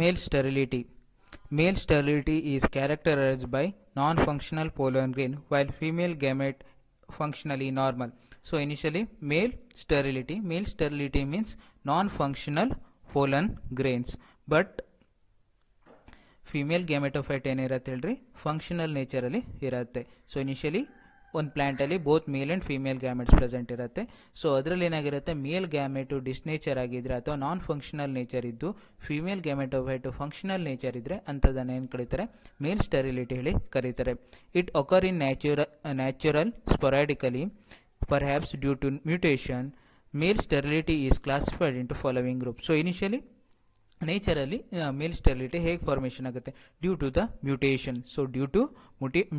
Male sterility. Male sterility is characterized by non-functional pollen grain while female gamete functionally normal. So initially male sterility means non-functional pollen grains, but female gametophyte ಏನಿರುತ್ತೆ ಹೇಳ್ರಿ functional naturally ಇರುತ್ತೆ. So initially ಒಂದು ಪ್ಲಾಂಟಲ್ಲಿ both male and female gametes present ಇರುತ್ತೆ. So ಅದರಲ್ಲಿ ಏನಾಗಿರುತ್ತೆ, male gamete ಡಿಸ್ನೇಚರ್ ಆಗಿದ್ರೆ ಅಥವಾ ನಾನ್ ಫಂಕ್ಷನಲ್ ನೇಚರ್ ಇದ್ದು ಫಿಮೇಲ್ ಗ್ಯಾಮೆಟೋಫೈಟು ಫಂಕ್ಷನಲ್ ನೇಚರ್ ಇದ್ದರೆ ಅಂಥದ್ದನ್ನು ಏನು ಕರೀತಾರೆ, ಮೇಲ್ ಸ್ಟೆರಿಲಿಟಿ ಹೇಳಿ ಕರೀತಾರೆ. It occur in natural sporadically perhaps due to mutation. Male sterility is classified into following group. So initially naturally male sterility ಹೇಗೆ ಫಾರ್ಮೇಷನ್ ಆಗುತ್ತೆ, due to the mutation. So due to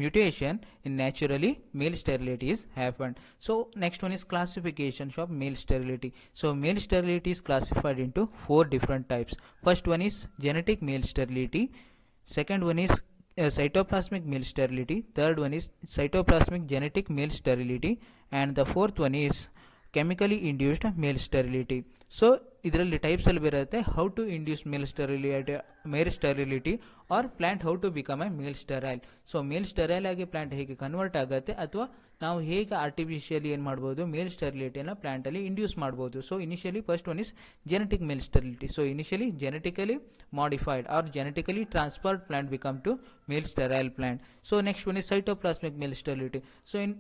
mutation in naturally male sterility is happened. So next one is classifications of male sterility. So male sterility is classified into 4 different types. First one is genetic male sterility, second one is cytoplasmic male sterility, third one is cytoplasmic genetic male sterility, and the fourth one is chemically induced male sterility. So ಇದರಲ್ಲಿ types ಅಲ್ಲಿ ಬರುತ್ತೆ, how to induce male sterility or plant how to become a male sterile. So male sterile ಆಗಿ plant ಹೇಗೆ convert ಆಗುತ್ತೆ ಅಥವಾ ನಾವು ಹೇಗೆ artificially ಏನು ಮಾಡ್ಬೋದು, ಮೇಲ್ ಸ್ಟೆರಿಲಿಟಿಯನ್ನು ಪ್ಲಾಂಟಲ್ಲಿ ಇಂಡ್ಯೂಸ್ ಮಾಡ್ಬೋದು. So initially first one is genetic male sterility. So initially genetically modified or genetically transferred plant become to male sterile plant. So next one is cytoplasmic male sterility. So in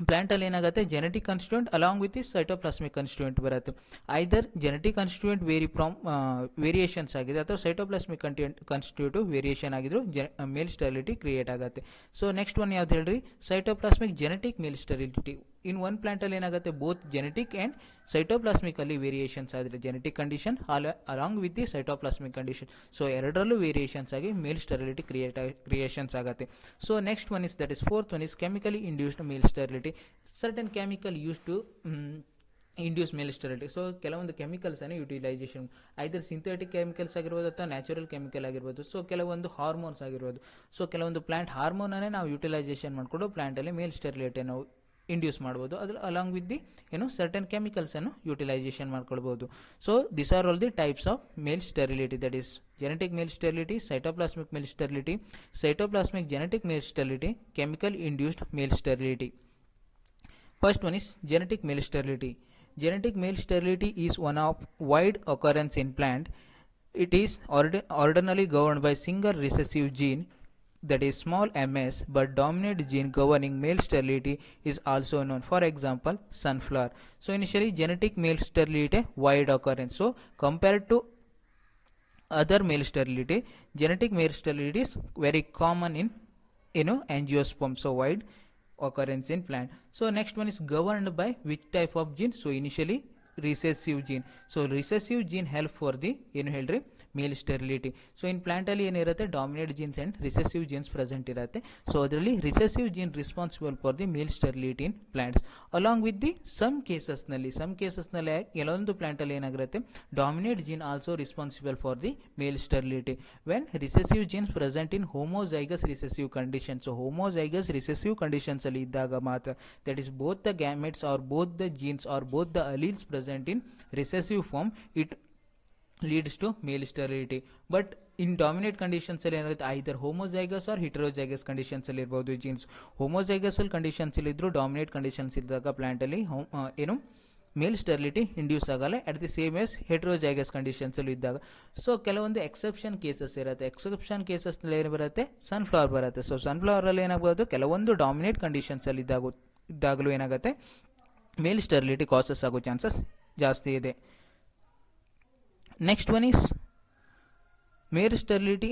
plant ಅಲ್ಲಿ ಏನಾಗುತ್ತೆ, genetic constituent along with this cytoplasmic constituent ಬರುತ್ತೆ. ಐದರ್ genetic constituent variations ಆಗಿದೆ ಅಥವಾ cytoplasmic constitute variation ಆಗಿದ್ರು male sterility create ಆಗುತ್ತೆ. So next one ಯಾವ್ದು ಹೇಳ್ರಿ, cytoplasmic genetic male sterility. In one plant ಅಲ್ಲಿ ಏನಾಗುತ್ತೆ, ಬೋತ್ ಜೆನೆಟಿಕ್ ಅಂಡ್ ಸೈಟೋಪ್ಲಾಸ್ಮಿಕ್ ಅಲ್ಲಿ ವೇರಿಯೇಷನ್ಸ್ ಆದ್ರೆ genetic condition along with the cytoplasmic condition. So ಎರಡರಲ್ಲೂ ವೇರಿಯೇಷನ್ಸ್ ಆಗಿ ಮೇಲ್ ಸ್ಟೆರಿಲಿಟಿ ಕ್ರಿಯೇಷನ್ಸ್ ಆಗುತ್ತೆ. So next one is that is fourth one is chemically induced male sterility. Certain chemical use to induce male sterility. So ಕೆಲವೊಂದು chemicals ಅನ್ನು utilization ಐದರ್ synthetic chemicals ಆಗಿರ್ಬೋದು ಅಥವಾ natural chemical ಆಗಿರ್ಬೋದು. So ಕೆಲವೊಂದು hormones ಆಗಿರ್ಬೋದು. So ಕೆಲವೊಂದು plant hormone ಅನ್ನೇ ನಾವು ಯುಟಿಲೈಸೇಷನ್ ಮಾಡಿಕೊಂಡು ಪ್ಲಾಂಟ್ ಅಲ್ಲಿ ಮೇಲ್ ಸ್ಟೆರಿಲಿಟಿ ನಾವು ಇಂಡ್ಯೂಸ್ ಮಾಡ್ಬೋದು. ಅದ್ರ along with the certain chemicals ಅನ್ನು ಯುಟಿಲೈಸೇಷನ್ ಮಾಡ್ಕೊಳ್ಬಹುದು. So this are all the types of male sterility, that is genetic male sterility, cytoplasmic male sterility, cytoplasmic genetic male sterility, chemical induced male sterility. First one is genetic male sterility. Genetic male sterility is one of wide occurrence in plant. It is ordinarily governed by single recessive gene, that is small ms, but dominant gene governing male sterility is also known. For example, sunflower. So initially genetic male sterility wide occurrence. So compared to other male sterility, genetic male sterility is very common in angiosperm. So wide occurrence in plant. So next one is governed by which type of gene? So initially recessive gene. So recessive gene help for the ಹೇಳ್ರಿ male sterility. So in plant ಅಲ್ಲಿ ಏನಿರುತ್ತೆ, dominate genes and recessive genes present ಇರುತ್ತೆ. So ಅದರಲ್ಲಿ recessive gene responsible for the male sterility in plants along with the some ಕೇಸಸ್ನಲ್ಲಿ ಕೆಲವೊಂದು plant ಅಲ್ಲಿ ಏನಾಗಿರುತ್ತೆ, dominate gene also responsible for the male sterility when recessive genes present in homozygous recessive condition. So homozygous recessive conditions ಅಲ್ಲಿ ಇದ್ದಾಗ ಮಾತ್ರ, that is both the gametes are both the jeans R both the alleles present in recessive form, it leads to male sterility. But in dominant conditions ಅಲ್ಲಿ ಏನಾಗುತ್ತೆ, either homozygous or heterozygous conditions ಅಲ್ಲಿ ಇರಬಹುದು jeans. homozygous conditions ಅಲ್ಲಿ ಇದ್ರು dominate conditions ಇದ್ದಾಗ plant ಅಲ್ಲಿ male sterility induce ಆಗಲ್ಲ, at the same as heterozygous conditions ಅಲ್ಲಿ ಇದ್ದಾಗ. ಸೊ ಕೆಲವೊಂದು ಎಕ್ಸೆಪ್ಷನ್ ಕೇಸಸ್ ಇರುತ್ತೆ. ಎಕ್ಸೆಪ್ಷನ್ ಕೇಸಸ್ ಏನು ಬರುತ್ತೆ, ಸನ್ಫ್ಲವರ್ ಬರುತ್ತೆ. ಸೊ ಸನ್ಫ್ಲವರ್ ಅಲ್ಲಿ ಏನಾಗಬಹುದು, ಕೆಲವೊಂದು ಡಾಮಿನೇಟ್ ಕಂಡೀಷನ್ಸ್ ಅಲ್ಲಿ ಇದ್ದಾಗಲೂ ಏನಾಗುತ್ತೆ, ಮೇಲ್ ಸ್ಟೆರಿಲಿಟಿ ಕಾಸಸ್ ಆಗೋ ಚಾನ್ಸಸ್ ಜಾಸ್ತಿ ಇದೆ. Next one is male sterility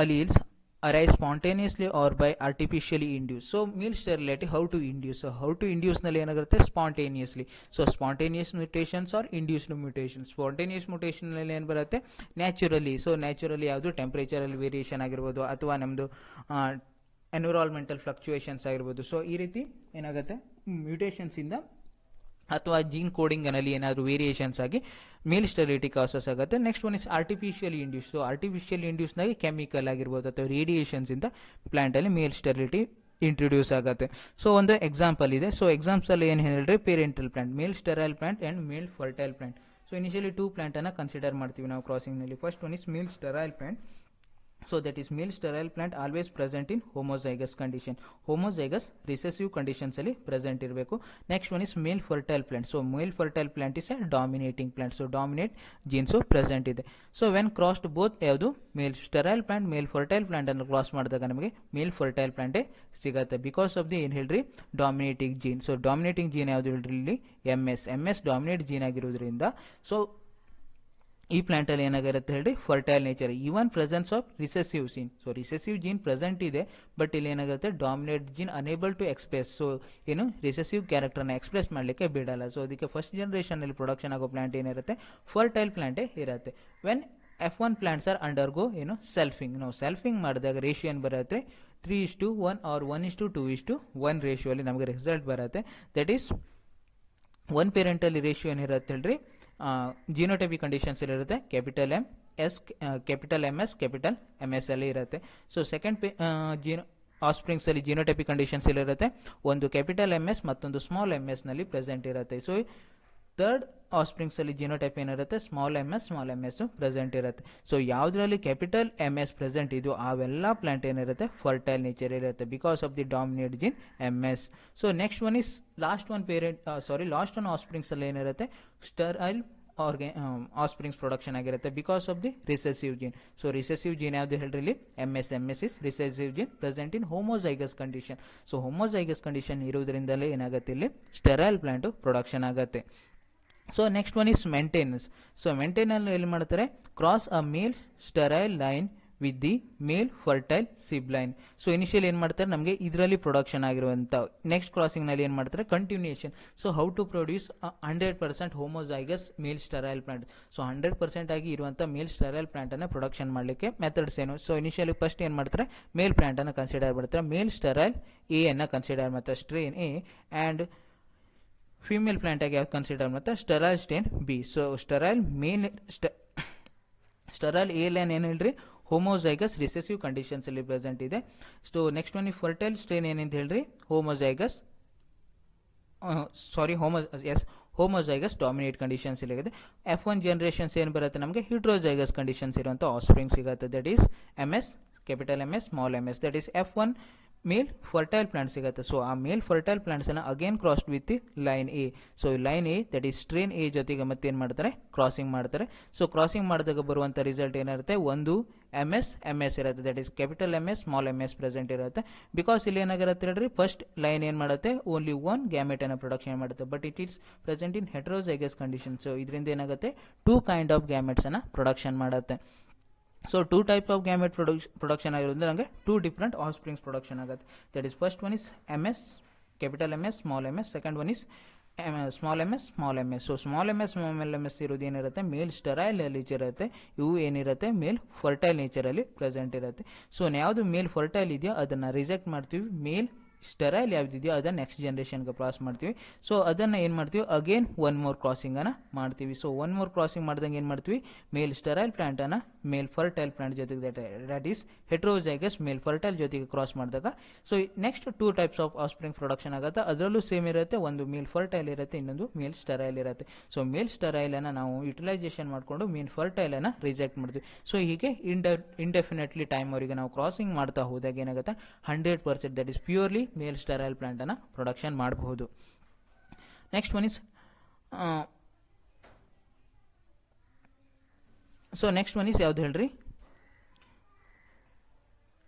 alleles arise spontaneously or by artificially induced. So male sterility how to induce? So how to induce ನಲ್ಲಿ ಏನಾಗುತ್ತೆ, spontaneously. So spontaneous mutations or induced mutations. Spontaneous mutation ನಲ್ಲಿ ಏನು ಬರುತ್ತೆ, naturally. So naturally ಯಾವುದು, ಟೆಂಪರೇಚರಲ್ variation ಆಗಿರ್ಬೋದು ಅಥವಾ ನಮ್ಮದು environmental fluctuations ಆಗಿರ್ಬೋದು. ಸೊ ಈ ರೀತಿ ಏನಾಗುತ್ತೆ, ಮ್ಯೂಟೇಷನ್ಸ್ ಇಂದ ಅಥವಾ ಜೀನ್ ಕೋಡಿಂಗ್ ನಲ್ಲಿ ಏನಾದರೂ ವೇರಿಯೇಷನ್ಸ್ ಆಗಿ ಮೇಲ್ ಸ್ಟೆರಿಲಿಟಿ ಕಾಸಸ್ ಆಗುತ್ತೆ. Next one is artificially induce. So artificially ಇಂಡ್ಯೂಸ್ನಾಗಿ ಕೆಮಿಕಲ್ ಆಗಿರ್ಬೋದು ಅಥವಾ ರೇಡಿಯೇಷನ್ಸ್ ಇಂದ ಪ್ಲಾಂಟ್ ಅಲ್ಲಿ ಮೇಲ್ ಸ್ಟೆರಿಲಿಟಿ ಇಂಟ್ರೊಡ್ಯೂಸ್ ಆಗುತ್ತೆ. ಸೊ ಒಂದು ಎಕ್ಸಾಂಪಲ್ ಇದೆ. ಸೊ ಎಕ್ಸಾಂಪಲ್ ಏನು ಹೇಳ್ರಿ, parental plant, male sterile plant and male fertile plant. So initially 2 ಪ್ಲಾಂಟನ್ನು ಕನ್ಸಿಡರ್ ಮಾಡ್ತೀವಿ ನಾವು ಕ್ರಾಸಿಂಗ್ನಲ್ಲಿ. First one is male sterile plant. So that is male sterile plant always present in homozygous condition. Homozygous recessive conditions ಅಲ್ಲಿ present ಇರಬೇಕು. Next one is male fertile plant. So male fertile plant is a dominating plant. So dominate genes present ಇದೆ. So when crossed both ಯಾವುದು male sterile plant male fertile plant ಅನ್ನು cross ಮಾಡಿದಾಗ ನಮಗೆ male fertile plant ಸಿಗುತ್ತೆ because of the ಏನು ಹೇಳ್ರಿ dominating gene. So dominating gene ಯಾವುದು ಹೇಳ್ರಿ ಇಲ್ಲಿ MS ಡಾಮಿನೇಟ್ ಜೀನ್ ಆಗಿರೋದ್ರಿಂದ ಸೊ ಈ ಪ್ಲಾಂಟ್ ಅಲ್ಲಿ ಏನಾಗಿರುತ್ತೆ ಹೇಳಿ fertile nature even presence of recessive gene. So recessive gene present ಇದೆ ಬಟ್ ಇಲ್ಲಿ ಏನಾಗುತ್ತೆ dominate gene unable to express. So ಏನು ರಿಸೆಸಿವ್ ಕ್ಯಾರೆಕ್ಟರ್ನ ಎಕ್ಸ್ಪ್ರೆಸ್ ಮಾಡಲಿಕ್ಕೆ ಬಿಡಲ್ಲ. ಸೊ ಅದಕ್ಕೆ ಫಸ್ಟ್ ಜನರೇಷನ್ ಅಲ್ಲಿ ಪ್ರೊಡಕ್ಷನ್ ಆಗೋ ಪ್ಲಾಂಟ್ ಏನಿರುತ್ತೆ ಫರ್ಟೈಲ್ ಪ್ಲಾಂಟೇ ಇರುತ್ತೆ. When F1 plants R undergo ಏನು ಸೆಲ್ಫಿಂಗ್. ನಾವು ಸೆಲ್ಫಿಂಗ್ ಮಾಡಿದಾಗ ರೇಷಿಯೋ ಏನು ಬರುತ್ತೆ 3:1 ಆರ್ 1:2:1 ರೇಷಿಯೋ ಅಲ್ಲಿ ನಮಗೆ ರಿಸಲ್ಟ್ ಬರುತ್ತೆ. ದಟ್ ಈಸ್ ಒನ್ ಪೇರೆಂಟಲ್ಲಿ ರೇಷಿಯೋ ಏನಿರುತ್ತೆ ಹೇಳ್ರಿ ಜಿನೋಟೈಪಿಕ್ ಕಂಡೀಷನ್ಸ್ ಇರುತ್ತೆ ಕ್ಯಾಪಿಟಲ್ MS ಕ್ಯಾಪಿಟಲ್ MS ಅಲ್ಲಿ ಇರುತ್ತೆ. ಸೊ ಸೆಕೆಂಡ್ ಆಸ್ಪ್ರಿಂಗ್ಸ್ ಅಲ್ಲಿ ಜಿನೋಟೈಪಿಕ್ ಕಂಡೀಷನ್ಸ್ ಇರುತ್ತೆ ಒಂದು ಕ್ಯಾಪಿಟಲ್ MS ಮತ್ತೊಂದು ಸ್ಮಾಲ್ MS ನಲ್ಲಿ ಪ್ರೆಸೆಂಟ್ ಇರುತ್ತೆ. ಸೊ ಥರ್ಡ್ ಆಸ್ಪ್ರಿಂಗ್ಸ್ ಅಲ್ಲಿ ಜಿನೋಟೈಪ್ ಏನಿರುತ್ತೆ ಸ್ಮಾಲ್ MS ಪ್ರೆಸೆಂಟ್ ಇರುತ್ತೆ. ಸೊ ಯಾವುದರಲ್ಲಿ ಕ್ಯಾಪಿಟಲ್ MS ಪ್ರೆಸೆಂಟ್ ಇದೆಯೋ ಅವೆಲ್ಲ ಪ್ಲಾಂಟ್ ಏನಿರುತ್ತೆ ಫರ್ಟೈಲ್ ನೇಚರ್ ಇರುತ್ತೆ because of the dominate gene MS. So next one is last one offsprings ಅಲ್ಲಿ ಏನಿರುತ್ತೆ ಸ್ಟೆರೈಲ್ ಆಸ್ಪ್ರಿಂಗ್ಸ್ ಪ್ರೊಡಕ್ಷನ್ ಆಗಿರುತ್ತೆ because of the recessive gene. So recessive gene ಯಾವ್ದು ಹೇಳ್ರಿ ಇಲ್ಲಿ MS is recessive gene present in ಹೋಮೋಜೈಗಸ್ condition. So homozygous condition ಇರುವುದರಿಂದಲೇ ಏನಾಗುತ್ತೆ ಇಲ್ಲಿ sterile plant production ಆಗುತ್ತೆ. So next one is maintenance. So maintenance ಎಲ್ಲಿ ಮಾಡ್ತಾರೆ cross a male sterile line with the male fertile sib line. So initial ಏನು ಮಾಡ್ತಾರೆ ನಮಗೆ ಇದರಲ್ಲಿ ಪ್ರೊಡಕ್ಷನ್ ಆಗಿರುವಂಥ ನೆಕ್ಸ್ಟ್ ಕ್ರಾಸಿಂಗ್ ನಲ್ಲಿ ಏನು ಮಾಡ್ತಾರೆ continuation. So how to produce 100% homozygous male sterile plant. So 100% ಆಗಿ ಇರುವಂಥ ಮೇಲ್ ಸ್ಟೆರೈಲ್ ಪ್ಲಾಂಟ್ ಅನ್ನು ಪ್ರೊಡಕ್ಷನ್ ಮಾಡಲಿಕ್ಕೆ ಮೆಥಡ್ಸ್ ಏನು. ಸೊ ಇನಿಷಿಯಲಿ ಫಸ್ಟ್ ಏನು ಮಾಡ್ತಾರೆ ಮೇಲ್ ಪ್ಲಾಂಟ್ ಅನ್ನು ಕನ್ಸಿಡರ್ ಮಾಡ್ತಾರೆ. ಮೇಲ್ ಸ್ಟೆರೈಲ್ A ಅನ್ನು ಕನ್ಸಿಡರ್ ಮಾಡ್ತಾರೆ strain A and female plant ಆಗಿ ಯಾವ್ದು ಕನ್ಸಿಡರ್ ಮಾಡ್ತಾರೆ sterile strain B. So sterile A line ಏನು ಹೇಳ್ರಿ ಹೋಮೋಜೈಗಸ್ ರಿಸೆಸಿವ್ ಕಂಡೀಷನ್ಸ್ ಅಲ್ಲಿ ಪ್ರೆಸೆಂಟ್ ಇದೆ. So next one fertile strain ಏನಂತ ಹೇಳ್ರಿ ಹೋಮೋಜೈಗಸ್ ಡಾಮಿನೇಟ್ ಕಂಡೀಷನ್ಸ್ ಇಲ್ಲಿದೆ. F1 ಜನರೇಷನ್ಸ್ ಏನು ಬರುತ್ತೆ ನಮಗೆ ಹಿಟ್ರೋಜೈಗಸ್ ಕಂಡೀಷನ್ಸ್ ಇರುವಂಥ ಆಸ್ಪ್ರಿಂಗ್ ಸಿಗುತ್ತೆ. That is MS capital MS small MS. That is F1 male fertile plant ಸಿಗುತ್ತೆ. ಸೊ ಆ ಮೇಲ್ ಫರ್ಟೈಲ್ ಪ್ಲಾಂಟ್ಸ್ ಅನ್ನ again crossed with line A. So line A that is strain A ಜೊತೆಗೆ ಮತ್ತೆ ಏನು ಮಾಡ್ತಾರೆ crossing ಮಾಡ್ತಾರೆ. So crossing ಮಾಡಿದಾಗ ಬರುವಂಥ ರಿಸಲ್ಟ್ ಏನಿರುತ್ತೆ ಒಂದು MS ಇರುತ್ತೆ. That is capital MS small MS present ಇರುತ್ತೆ. ಬಿಕಾಸ್ ಇಲ್ಲಿ ಏನಾಗಿರುತ್ತೆ ಹೇಳ್ರಿ ಫಸ್ಟ್ ಲೈನ್ ಏನು ಮಾಡುತ್ತೆ ಓನ್ಲಿ ಒನ್ ಗ್ಯಾಮೆಟ್ ಅನ್ನು ಪ್ರೊಡಕ್ಷನ್ ಮಾಡುತ್ತೆ but it is present in heterozygous condition. So ಇದರಿಂದ ಏನಾಗುತ್ತೆ 2 ಕೈಂಡ್ ಆಫ್ ಗ್ಯಾಮೆಟ್ಸ್ ಅನ್ನ ಪ್ರೊಡಕ್ಷನ್ ಮಾಡುತ್ತೆ. So 2 type of gamete production ಆಗಿರೋದ್ರಿಂದ ನಮಗೆ 2 ಡಿಫರೆಂಟ್ ಆಸ್ಪ್ರಿಂಗ್ಸ್ ಪ್ರೊಡಕ್ಷನ್ ಆಗುತ್ತೆ. That is first one is MS capital MS small MS. Second one is small MS. So small MS ಇರೋದು ಏನಿರುತ್ತೆ male sterile nature ಇರುತ್ತೆ. ಇವು ಏನಿರುತ್ತೆ ಮೇಲ್ ಫರ್ಟೈಲ್ ನೇಚರ್ ಅಲ್ಲಿ present ಇರುತ್ತೆ. ಸೊ ಯಾವುದು ಮೇಲ್ ಫರ್ಟೈಲ್ ಇದೆಯೋ ಅದನ್ನ ರಿಜೆಕ್ಟ್ ಮಾಡ್ತೀವಿ. ಮೇಲ್ ಸ್ಟೆರೈಲ್ ಯಾವ್ದಿದೆಯೋ ಅದನ್ನ ನೆಕ್ಸ್ಟ್ ಜನರೇಷನ್ಗೆ ಪಾಸ್ ಮಾಡ್ತೀವಿ. ಸೊ ಅದನ್ನ ಏನು ಮಾಡ್ತೀವಿ ಅಗೇನ್ ಒನ್ ಮೋರ್ ಕ್ರಾಸಿಂಗ್ ಅನ್ನ ಮಾಡ್ತೀವಿ. ಸೊ ಒನ್ ಮೋರ್ ಕ್ರಾಸಿಂಗ್ ಮಾಡಿದಂಗೆ ಏನು ಮಾಡ್ತೀವಿ ಮೇಲ್ ಸ್ಟೆರೈಲ್ ಪ್ಲಾಂಟ್ ಅನ್ನ ಮೇಲ್ ಫರ್ಟೈಲ್ ಪ್ಲಾಂಟ್ ಜೊತೆಗೆ that is heterozygous male fertile ಜೊತೆಗೆ ಕ್ರಾಸ್ ಮಾಡಿದಾಗ so next 2 types of offspring production ಆಗುತ್ತೆ. ಅದರಲ್ಲೂ ಸೇಮ್ ಇರುತ್ತೆ. ಒಂದು ಮೇಲ್ ಫರ್ಟೈಲ್ ಇರುತ್ತೆ ಇನ್ನೊಂದು ಮೇಲ್ ಸ್ಟೆರೈಲ್ ಇರುತ್ತೆ. ಸೊ ಮೇಲ್ ಸ್ಟೆರೈಲ್ ಅನ್ನ ನಾವು ಯುಟಿಲೈಸೇಷನ್ ಮಾಡಿಕೊಂಡು ಮೇಲ್ ಫರ್ಟೈಲ್ ಅನ್ನ ರಿಜೆಕ್ಟ್ ಮಾಡ್ತೀವಿ. ಸೊ ಹೀಗೆ ಇಂಡೆಫಿನೆಟ್ಲಿ ಟೈಮ್ ಅವರಿಗೆ ನಾವು ಕ್ರಾಸಿಂಗ್ ಮಾಡ್ತಾ ಹೋದಾಗ ಏನಾಗುತ್ತೆ 100% that is purely male sterile plant ಅನ್ನ ಪ್ರೊಡಕ್ಷನ್ ಮಾಡಬಹುದು. ನೆಕ್ಸ್ಟ್ ಒನ್ ಇಸ್ ಯಾವ್ದು ಹೇಳ್ರಿ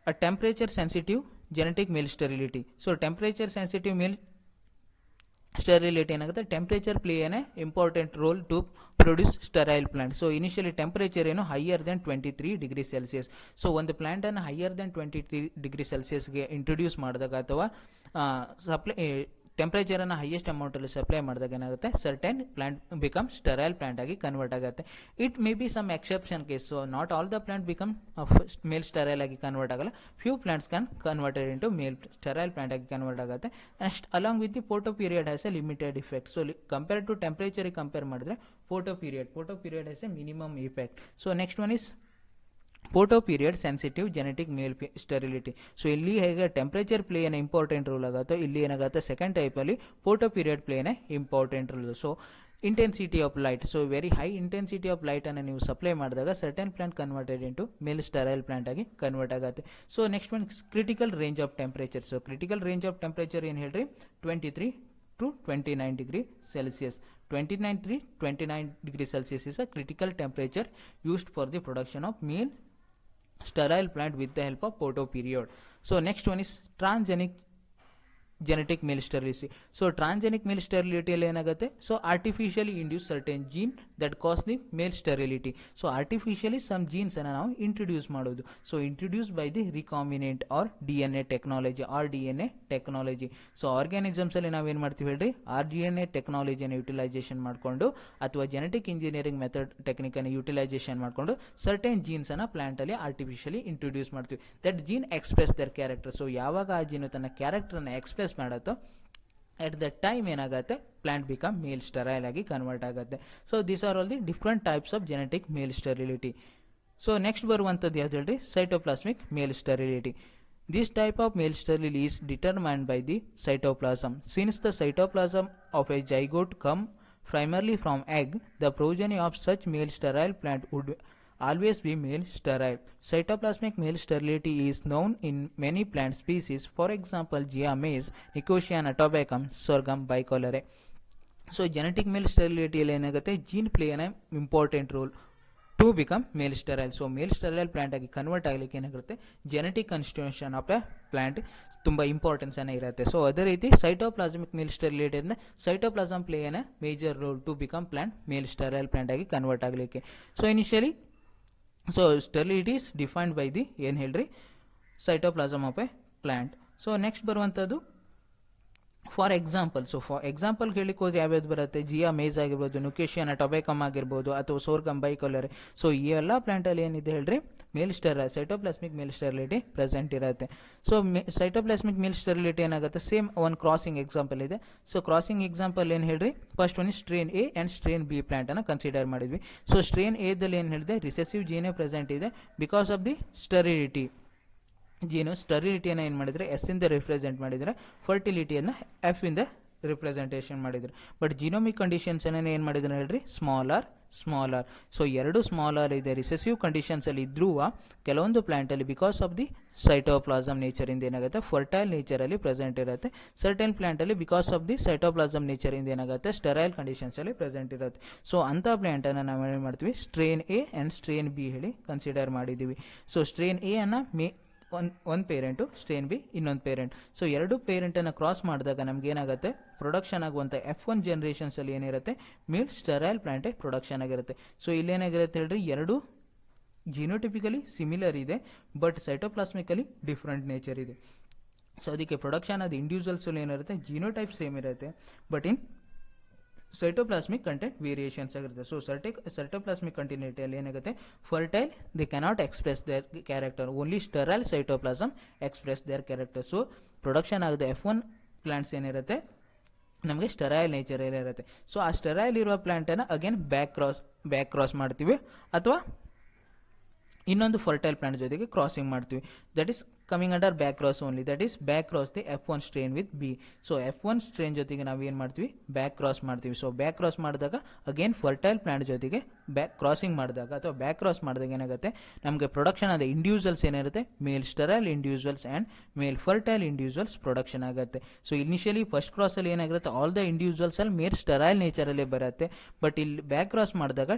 a temperature sensitive genetic male sterility. So temperature sensitive male sterility ಏನಾಗುತ್ತೆ ಟೆಂಪರೇಚರ್ ಪ್ಲೇ ಏನೇ important role to produce sterile plant. So initially temperature ಏನು higher than 23 degree celsius. So ಒಂದು plant ಅನ್ನು higher than 23 degree ಸೆಲ್ಸಿಯಸ್ಗೆ introduce ಮಾಡಿದಾಗ ಅಥವಾ supply temperature ಅನ್ನು highest amount ಅಲ್ಲಿ ಸಪ್ಲೈ ಮಾಡಿದಾಗ ಏನಾಗುತ್ತೆ certain plant become sterile plant ಆಗಿ ಕನ್ವರ್ಟ್ ಆಗುತ್ತೆ. It may be some exception case. So not all the plant become male sterile ಆಗಿ ಕನ್ವರ್ಟ್ ಆಗಲ್ಲ. Few plants can converted into male sterile plant ಆಗಿ convert ಆಗುತ್ತೆ. Next along with the photo period has a limited effect. So compare to temperature compare ಮಾಡಿದ್ರೆ photo period has a minimum effect. So next one is photo period sensitive genetic male sterility. So ಇಲ್ಲಿ ಹೇಗೆ temperature play ಏನೇ important role ಆಗುತ್ತೋ ಇಲ್ಲಿ ಏನಾಗುತ್ತೆ second type ಅಲ್ಲಿ photo period play ಏನೇ important role. So intensity of light. So very high intensity of ಲೈಟನ್ನು ನೀವು ಸಪ್ಲೈ ಮಾಡಿದಾಗ ಸರ್ಟನ್ ಪ್ಲಾಂಟ್ ಕನ್ವರ್ಟೆಡ್ ಇಂಟು ಮೇಲ್ ಸ್ಟರೈಲ್ ಪ್ಲಾಂಟ್ ಆಗಿ ಕನ್ವರ್ಟ್ ಆಗುತ್ತೆ. So next one critical range of temperature. So critical range of temperature ಏನು ಹೇಳ್ರಿ, 23 to 29 degree Celsius. 29 degree Celsius is a critical temperature used for the production of male sterile plant with the help of photoperiod. So next one is transgenic genetic male sterility. So transgenic male sterility ಅಲ್ಲಿ ಏನಾಗುತ್ತೆ, so artificially induce certain gene that cause the male sterility. So artificially some genes ಅನ್ನು ನಾವು introduce ಮಾಡೋದು. So introduce by the recombinant or DNA technology or DNA technology. So organisms ಅಲ್ಲಿ ನಾವೇನು ಮಾಡ್ತೀವಿ ಹೇಳ್ರಿ, DNA ಟೆಕ್ನಾಲಜಿಯನ್ನು ಯುಟಿಲೈಸೇಷನ್ ಮಾಡಿಕೊಂಡು ಅಥವಾ ಜೆನೆಟಿಕ್ ಇಂಜಿನಿಯರಿಂಗ್ ಮೆಥಡ್ ಟೆಕ್ನಿಕ್ ಅನ್ನು ಯುಟಿಲೈಸೇಷನ್ ಮಾಡಿಕೊಂಡು ಸರ್ಟೆನ್ ಜೀನ್ಸ್ ಅನ್ನ ಪ್ಲಾಂಟ್ ಅಲ್ಲಿ ಆರ್ಟಿಫಿಷಿಯಲಿ ಇಂಟ್ರೊಡ್ಯೂಸ್ ಮಾಡ್ತೀವಿ. That gene express their character. So ಯಾವಾಗ ಆ ಜೀನು ತನ್ನ ಕ್ಯಾರೆಕ್ಟರ್ ಅನ್ನು ಎಕ್ಸ್ಪ್ರೆಸ್ ಮಾಡುತ್ತೋ at that time ಏನಾಗುತ್ತೆ, ಪ್ಲಾಂಟ್ ಬಿಕಮ್ ಮೇಲ್ ಸ್ಟರೈಲ್ ಆಗಿ ಕನ್ವರ್ಟ್ ಆಗುತ್ತೆ. So these are all the different types of genetic male sterility. So next ಬರುವಂಥದ್ದು ಯಾವ್ದು ಹೇಳ್ರಿ, cytoplasmic male sterility. This type of male sterility is determined by the cytoplasm. Since the cytoplasm of a zygote come primarily from egg, the progeny of such male sterile plant would always be male sterile. Cytoplasmic male sterility is known in many plant species. For example, Gia maize, Nicotiana tobacum, Sorghum bicolore. So genetic male sterility ಅಲ್ಲಿ ಏನಾಗುತ್ತೆ, gene play an important role to become male sterile. So male sterile plant ಆಗಿ convert ಆಗಲಿಕ್ಕೆ ಏನಾಗುತ್ತೆ, genetic constitution of a plant ತುಂಬ importance ಅನ್ನ ಇರುತ್ತೆ. So ಅದೇ ರೀತಿ ಸೈಟೋಪ್ಲಾಸ್ಮಿಕ್ ಮೇಲ್ ಸ್ಟೆರಿಲಿಟಿ ಅಂದ್ರೆ cytoplasm play an major role to become plant male sterile plant ಆಗಿ ಕನ್ವರ್ಟ್ ಆಗಲಿಕ್ಕೆ. So initially so sterility is defined by the ಏನು ಹೇಳ್ರಿ, cytoplasm of a plant. So next ಬರುವಂಥದ್ದು for example. So for example ಹೇಳಿಕ್ಕೆ ಹೋದ್ರೆ ಯಾವ್ಯಾವ್ದು ಬರುತ್ತೆ, ಜಿಯಾ ಮೇಜ್ ಆಗಿರ್ಬೋದು, ನುಕೇಶಿಯಾನ ಟೊಬ್ಯಾಕಮ್ ಆಗಿರ್ಬೋದು, ಅಥವಾ ಸೋರ್ಗಮ್ ಬೈಕೊಲರೆ. ಸೊ ಈ ಎಲ್ಲ ಪ್ಲಾಂಟಲ್ಲಿ ಏನಿದೆ ಹೇಳ್ರಿ, ಮೇಲ್ sterile cytoplasmic male sterility present ಇರುತ್ತೆ. ಸೊ ಸೈಟೋಪ್ಲಾಸ್ಮಿಕ್ ಮೇಲ್ ಸ್ಟೆರಿಲಿಟಿ ಏನಾಗುತ್ತೆ, ಸೇಮ್ ಒನ್ ಕ್ರಾಸಿಂಗ್ ಎಕ್ಸಾಂಪಲ್ ಇದೆ. ಸೊ ಕ್ರಾಸಿಂಗ್ ಎಕ್ಸಾಂಪಲ್ ಏನು ಹೇಳ್ರಿ, first one strain A and strain B plant ಅನ್ನು ಕನ್ಸಿಡರ್ ಮಾಡಿದ್ವಿ. ಸೊ ಸ್ಟ್ರೇನ್ ಎದಲ್ಲಿ ಏನು ಹೇಳಿದೆ, ರಿಸೆಸಿವ್ ಜೀನೇ ಪ್ರೆಸೆಂಟ್ ಇದೆ ಬಿಕಾಸ್ ಆಫ್ ದಿ ಸ್ಟೆರಿಲಿಟಿ. ಜೀನು ಸ್ಟೆರಿಲಿಟಿಯನ್ನು ಏನು ಮಾಡಿದರೆ ಎಸ್ ಇಂದ ರಿಪ್ರೆಸೆಂಟ್ ಮಾಡಿದರೆ, ಫರ್ಟಿಲಿಟಿಯನ್ನು ಎಫ್ ಇಂದ ರಿಪ್ರೆಸೆಂಟೇಷನ್ ಮಾಡಿದ್ರು. ಬಟ್ ಜಿನೋಮಿಕ್ ಕಂಡೀಷನ್ಸ್ ಅನ್ನು ಏನು ಮಾಡಿದ್ರೆ ಹೇಳ್ರಿ, ಸ್ಮಾಲ್ ಆರ್. ಸೊ ಎರಡು ಸ್ಮಾಲ್ ಆರ್ ಇದೆ, ರಿಸೆಸಿವ್ ಕಂಡೀಷನ್ಸ್ ಅಲ್ಲಿ ಇದ್ರೂ ಕೆಲವೊಂದು ಪ್ಲಾಂಟ್ ಅಲ್ಲಿ because of the cytoplasm nature ಇಂದ ಏನಾಗುತ್ತೆ, ಫರ್ಟೈಲ್ ನೇಚರ್ ಅಲ್ಲಿ ಪ್ರೆಸೆಂಟ್ ಇರುತ್ತೆ. ಸರ್ಟನ್ ಪ್ಲಾಂಟ್ ಅಲ್ಲಿ because of the cytoplasm nature ಇಂದ ಏನಾಗುತ್ತೆ, ಸ್ಟೆರೈಲ್ ಕಂಡೀಷನ್ಸ್ ಅಲ್ಲಿ ಪ್ರೆಸೆಂಟ್ ಇರುತ್ತೆ. ಸೊ ಅಂತ ಪ್ಲಾಂಟ್ ಅನ್ನ ನಾವು ಏನು ಮಾಡ್ತೀವಿ, strain A and strain B ಹೇಳಿ ಕನ್ಸಿಡರ್ ಮಾಡಿದೀವಿ. ಸೊ ಸ್ಟ್ರೇನ್ ಎ ಅನ್ನ ಒಂದು ಪೇರೆಂಟು, ಸ್ಟ್ರೇನ್ ಬಿ ಇನ್ನೊಂದು ಪೇರೆಂಟ್. ಸೊ ಎರಡು ಪೇರೆಂಟನ್ನು ಕ್ರಾಸ್ ಮಾಡಿದಾಗ ನಮ್ಗೆ ಏನಾಗುತ್ತೆ, ಪ್ರೊಡಕ್ಷನ್ ಆಗುವಂಥ F1 ಜನರೇಷನ್ಸ್ ಅಲ್ಲಿ ಏನಿರುತ್ತೆ, ಮೇಲ್ ಸ್ಟೆರೈಲ್ ಪ್ಲಾಂಟೇ ಪ್ರೊಡಕ್ಷನ್ ಆಗಿರುತ್ತೆ. ಸೊ ಇಲ್ಲೇನಾಗಿರುತ್ತೆ ಹೇಳ್ರಿ, ಎರಡು ಜಿನೋಟಿಪಿಕಲಿ ಸಿಮಿಲರ್ ಇದೆ ಬಟ್ ಸೈಟೋಪ್ಲಾಸ್ಮಿಕಲಿ ಡಿಫ್ರೆಂಟ್ ನೇಚರ್ ಇದೆ. ಸೊ ಅದಕ್ಕೆ ಪ್ರೊಡಕ್ಷನ್ ಅದು ಇಂಡಿವಿಜುವಲ್ಸ್ ಏನಿರುತ್ತೆ, ಜಿನೋಟೈಪ್ ಸೇಮ್ ಇರುತ್ತೆ but in cytoplasmic content variations ಆಗಿರುತ್ತೆ. ಸೊ ಸೈಟೋಪ್ಲಾಸ್ಮಿಕ್ ಕಂಟಿನ್ಯೂಟಿಯಲ್ಲಿ ಏನಾಗುತ್ತೆ, fertile they cannot express their character, only sterile cytoplasm express their character. So production ಆಗುತ್ತೆ F1 ಪ್ಲಾಂಟ್ಸ್ ಏನಿರುತ್ತೆ ನಮಗೆ ಸ್ಟೆರೈಲ್ ನೇಚರ್ ಇರುತ್ತೆ. ಸೊ ಆ ಸ್ಟೆರೈಲ್ ಇರುವ ಪ್ಲಾಂಟನ್ನು ಅಗೇನ್ ಬ್ಯಾಕ್ ಕ್ರಾಸ್ ಮಾಡ್ತೀವಿ ಅಥವಾ ಇನ್ನೊಂದು ಫರ್ಟೈಲ್ ಪ್ಲಾಂಟ್ ಜೊತೆಗೆ ಕ್ರಾಸಿಂಗ್ ಮಾಡ್ತೀವಿ. That is coming under back cross only. That is back cross the F1 strain with B. So F1 strain ಜೊತೆಗೆ ನಾವು ಏನು ಮಾಡ್ತೀವಿ, ಬ್ಯಾಕ್ ಕ್ರಾಸ್ ಮಾಡ್ತೀವಿ. ಸೊ ಬ್ಯಾಕ್ ಕ್ರಾಸ್ ಮಾಡಿದಾಗ ಅಗೇನ್ ಫರ್ಟೈಲ್ ಪ್ಲಾಂಟ್ ಜೊತೆಗೆ ಬ್ಯಾಕ್ ಕ್ರಾಸಿಂಗ್ ಮಾಡಿದಾಗ ಅಥವಾ ಬ್ಯಾಕ್ ಕ್ರಾಸ್ ಮಾಡಿದಾಗ ಏನಾಗುತ್ತೆ, ನಮಗೆ ಪ್ರೊಡಕ್ಷನ್ ಆದ ಇಂಡಿವಿಜುವಲ್ಸ್ ಏನಿರುತ್ತೆ, male sterile individuals and male fertile individuals production ಆಗುತ್ತೆ. ಸೊ ಇನಿಷಿಯಲಿ ಫಸ್ಟ್ ಕ್ರಾಸಲ್ಲಿ ಏನಾಗಿರುತ್ತೆ, ಆಲ್ ದ ಇಂಡಿವಿಜುವಲ್ಸ್ ಅಲ್ಲಿ ಮೇಲ್ ಸ್ಟೆರೈಲ್ ನೇಚರಲ್ಲೇ ಬರುತ್ತೆ. ಬಟ್ ಇಲ್ಲಿ ಬ್ಯಾಕ್ ಕ್ರಾಸ್ ಮಾಡಿದಾಗ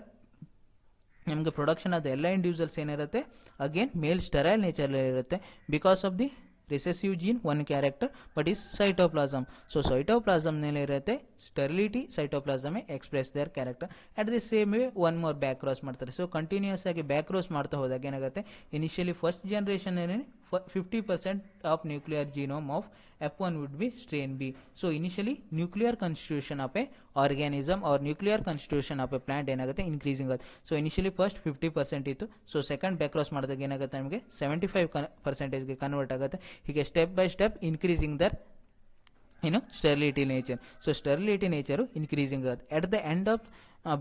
ನಮಗೆ ಪ್ರೊಡಕ್ಷನ್ ಆದ ಎಲ್ಲ ಇಂಡಿವಿಜುವಲ್ಸ್ ಏನಿರುತ್ತೆ, ಅಗೇನ್ ಮೇಲ್ ಸ್ಟೆರೈಲ್ ನೇಚರ್ ಇರುತ್ತೆ because of the recessive gene one character but is cytoplasm. So cytoplasm ನಲ್ಲಿ ಇರುತ್ತೆ sterility, cytoplasm express their character. At the same way one more back cross ಮಾಡ್ತಾರೆ. So continuous ಆಗಿ back cross ಮಾಡ್ತಾ ಹೋದಾಗ ಏನಾಗುತ್ತೆ, initially first generation 50% of nuclear genome of F1 would be strain B. So initially nuclear constitution of a organism or nuclear constitution of a plant ಏನಾಗುತ್ತೆ, increasing ಆಗುತ್ತೆ. So initially first 50% ಇತ್ತು. So second back cross ಮಾಡಿದಾಗ ಏನಾಗುತ್ತೆ, ನಮಗೆ 75% convert ಆಗುತ್ತೆ. ಹೀಗೆ step by step increasing their sterility nature. So sterility nature increasing ಆಗುತ್ತೆ. At the end of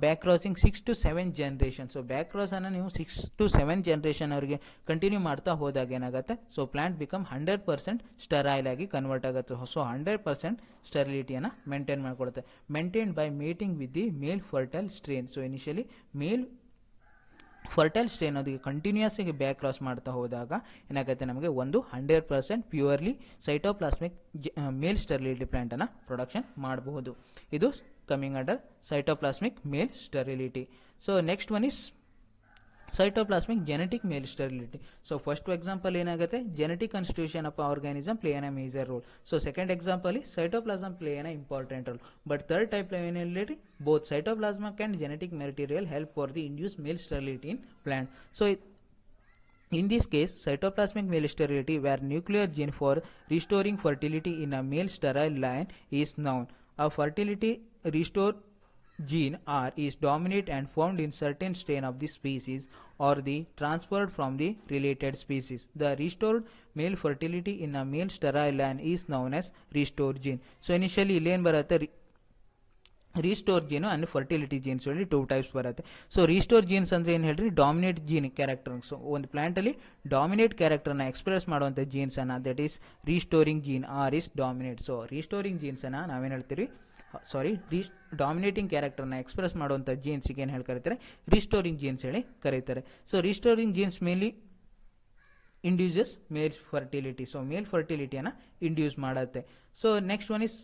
back crossing 6 to 7 generation. So back cross ಅನ್ನು ನೀವು 6 to 7 ಜನರೇಷನ್ ಅವರಿಗೆ ಕಂಟಿನ್ಯೂ ಮಾಡ್ತಾ ಹೋದಾಗ ಏನಾಗುತ್ತೆ, ಸೊ ಪ್ಲಾಂಟ್ ಬಿಕಮ್ 100% ಸ್ಟರೈಲ್ ಆಗಿ ಕನ್ವರ್ಟ್ ಆಗುತ್ತೆ. ಸೊ 100% ಸ್ಟೆರಿಲಿಟಿಯನ್ನು ಮೇಂಟೈನ್ ಮಾಡಿಕೊಡುತ್ತೆ. Maintain by mating with the male fertile strain. So initially male fertile strain ಅದಕ್ಕೆ ಕಂಟಿನ್ಯೂಸ್ ಆಗಿ ಬ್ಯಾಕ್ ಕ್ರಾಸ್ ಮಾಡ್ತಾ ಹೋದಾಗ ಏನಾಗುತ್ತೆ, ನಮಗೆ ಒಂದು 100% purely cytoplasmic male sterility plant ಅನ್ನು ಪ್ರೊಡಕ್ಷನ್ ಮಾಡಬಹುದು. ಇದು coming under cytoplasmic male sterility. So next one is cytoplasmic genetic male sterility. So first example ಏನಾಗುತ್ತೆ, genetic constitution of organism play N major role. So second example cytoplasm play N important role. But third type ಏನಿಲ್ಲ, both cytoplasmic and genetic material help for the induced male sterility in plant. So in this case, cytoplasmic male sterility, where nuclear gene for restoring fertility in a male sterile line is known. A fertility restore gene R is dominant and found in certain strain of the species or the transferred from the related species. The restored male fertility in a male sterile line is known as restore gene. So initially ಇಲ್ಲೇನು ಬರುತ್ತೆ, restore gene and fertility jeans ಹೇಳಿ 2 types ಬರುತ್ತೆ. So restore jeans ಅಂದ್ರೆ ಏನು ಹೇಳ್ರಿ, dominate gene character. So ಒಂದು plant ಅಲ್ಲಿ dominate ಕ್ಯಾರೆಕ್ಟರ್ನ ಎಕ್ಸ್ಪ್ರೆಸ್ ಮಾಡುವಂಥ ಜೀನ್ಸ್ ಅನ್ನ that is restoring gene or is dominate. So restoring genes ಅನ್ನ ನಾವೇನು ಹೇಳ್ತೀವಿ, ಡಾಮಿನೇಟಿಂಗ್ ಕ್ಯಾರೆಕ್ಟರ್ನ ಎಕ್ಸ್ಪ್ರೆಸ್ ಮಾಡುವಂಥ ಜೀನ್ಸ್ಗೆ ಏನು ಹೇಳಿ ಕರೀತಾರೆ, ರಿಸ್ಟೋರಿಂಗ್ ಜೀನ್ಸ್ ಹೇಳಿ ಕರೀತಾರೆ. So restoring genes mainly induces male fertility. So male ಫರ್ಟಿಲಿಟಿಯನ್ನು ಇಂಡ್ಯೂಸ್ ಮಾಡುತ್ತೆ. ಸೊ ನೆಕ್ಸ್ಟ್ ಒನ್ ಇಸ್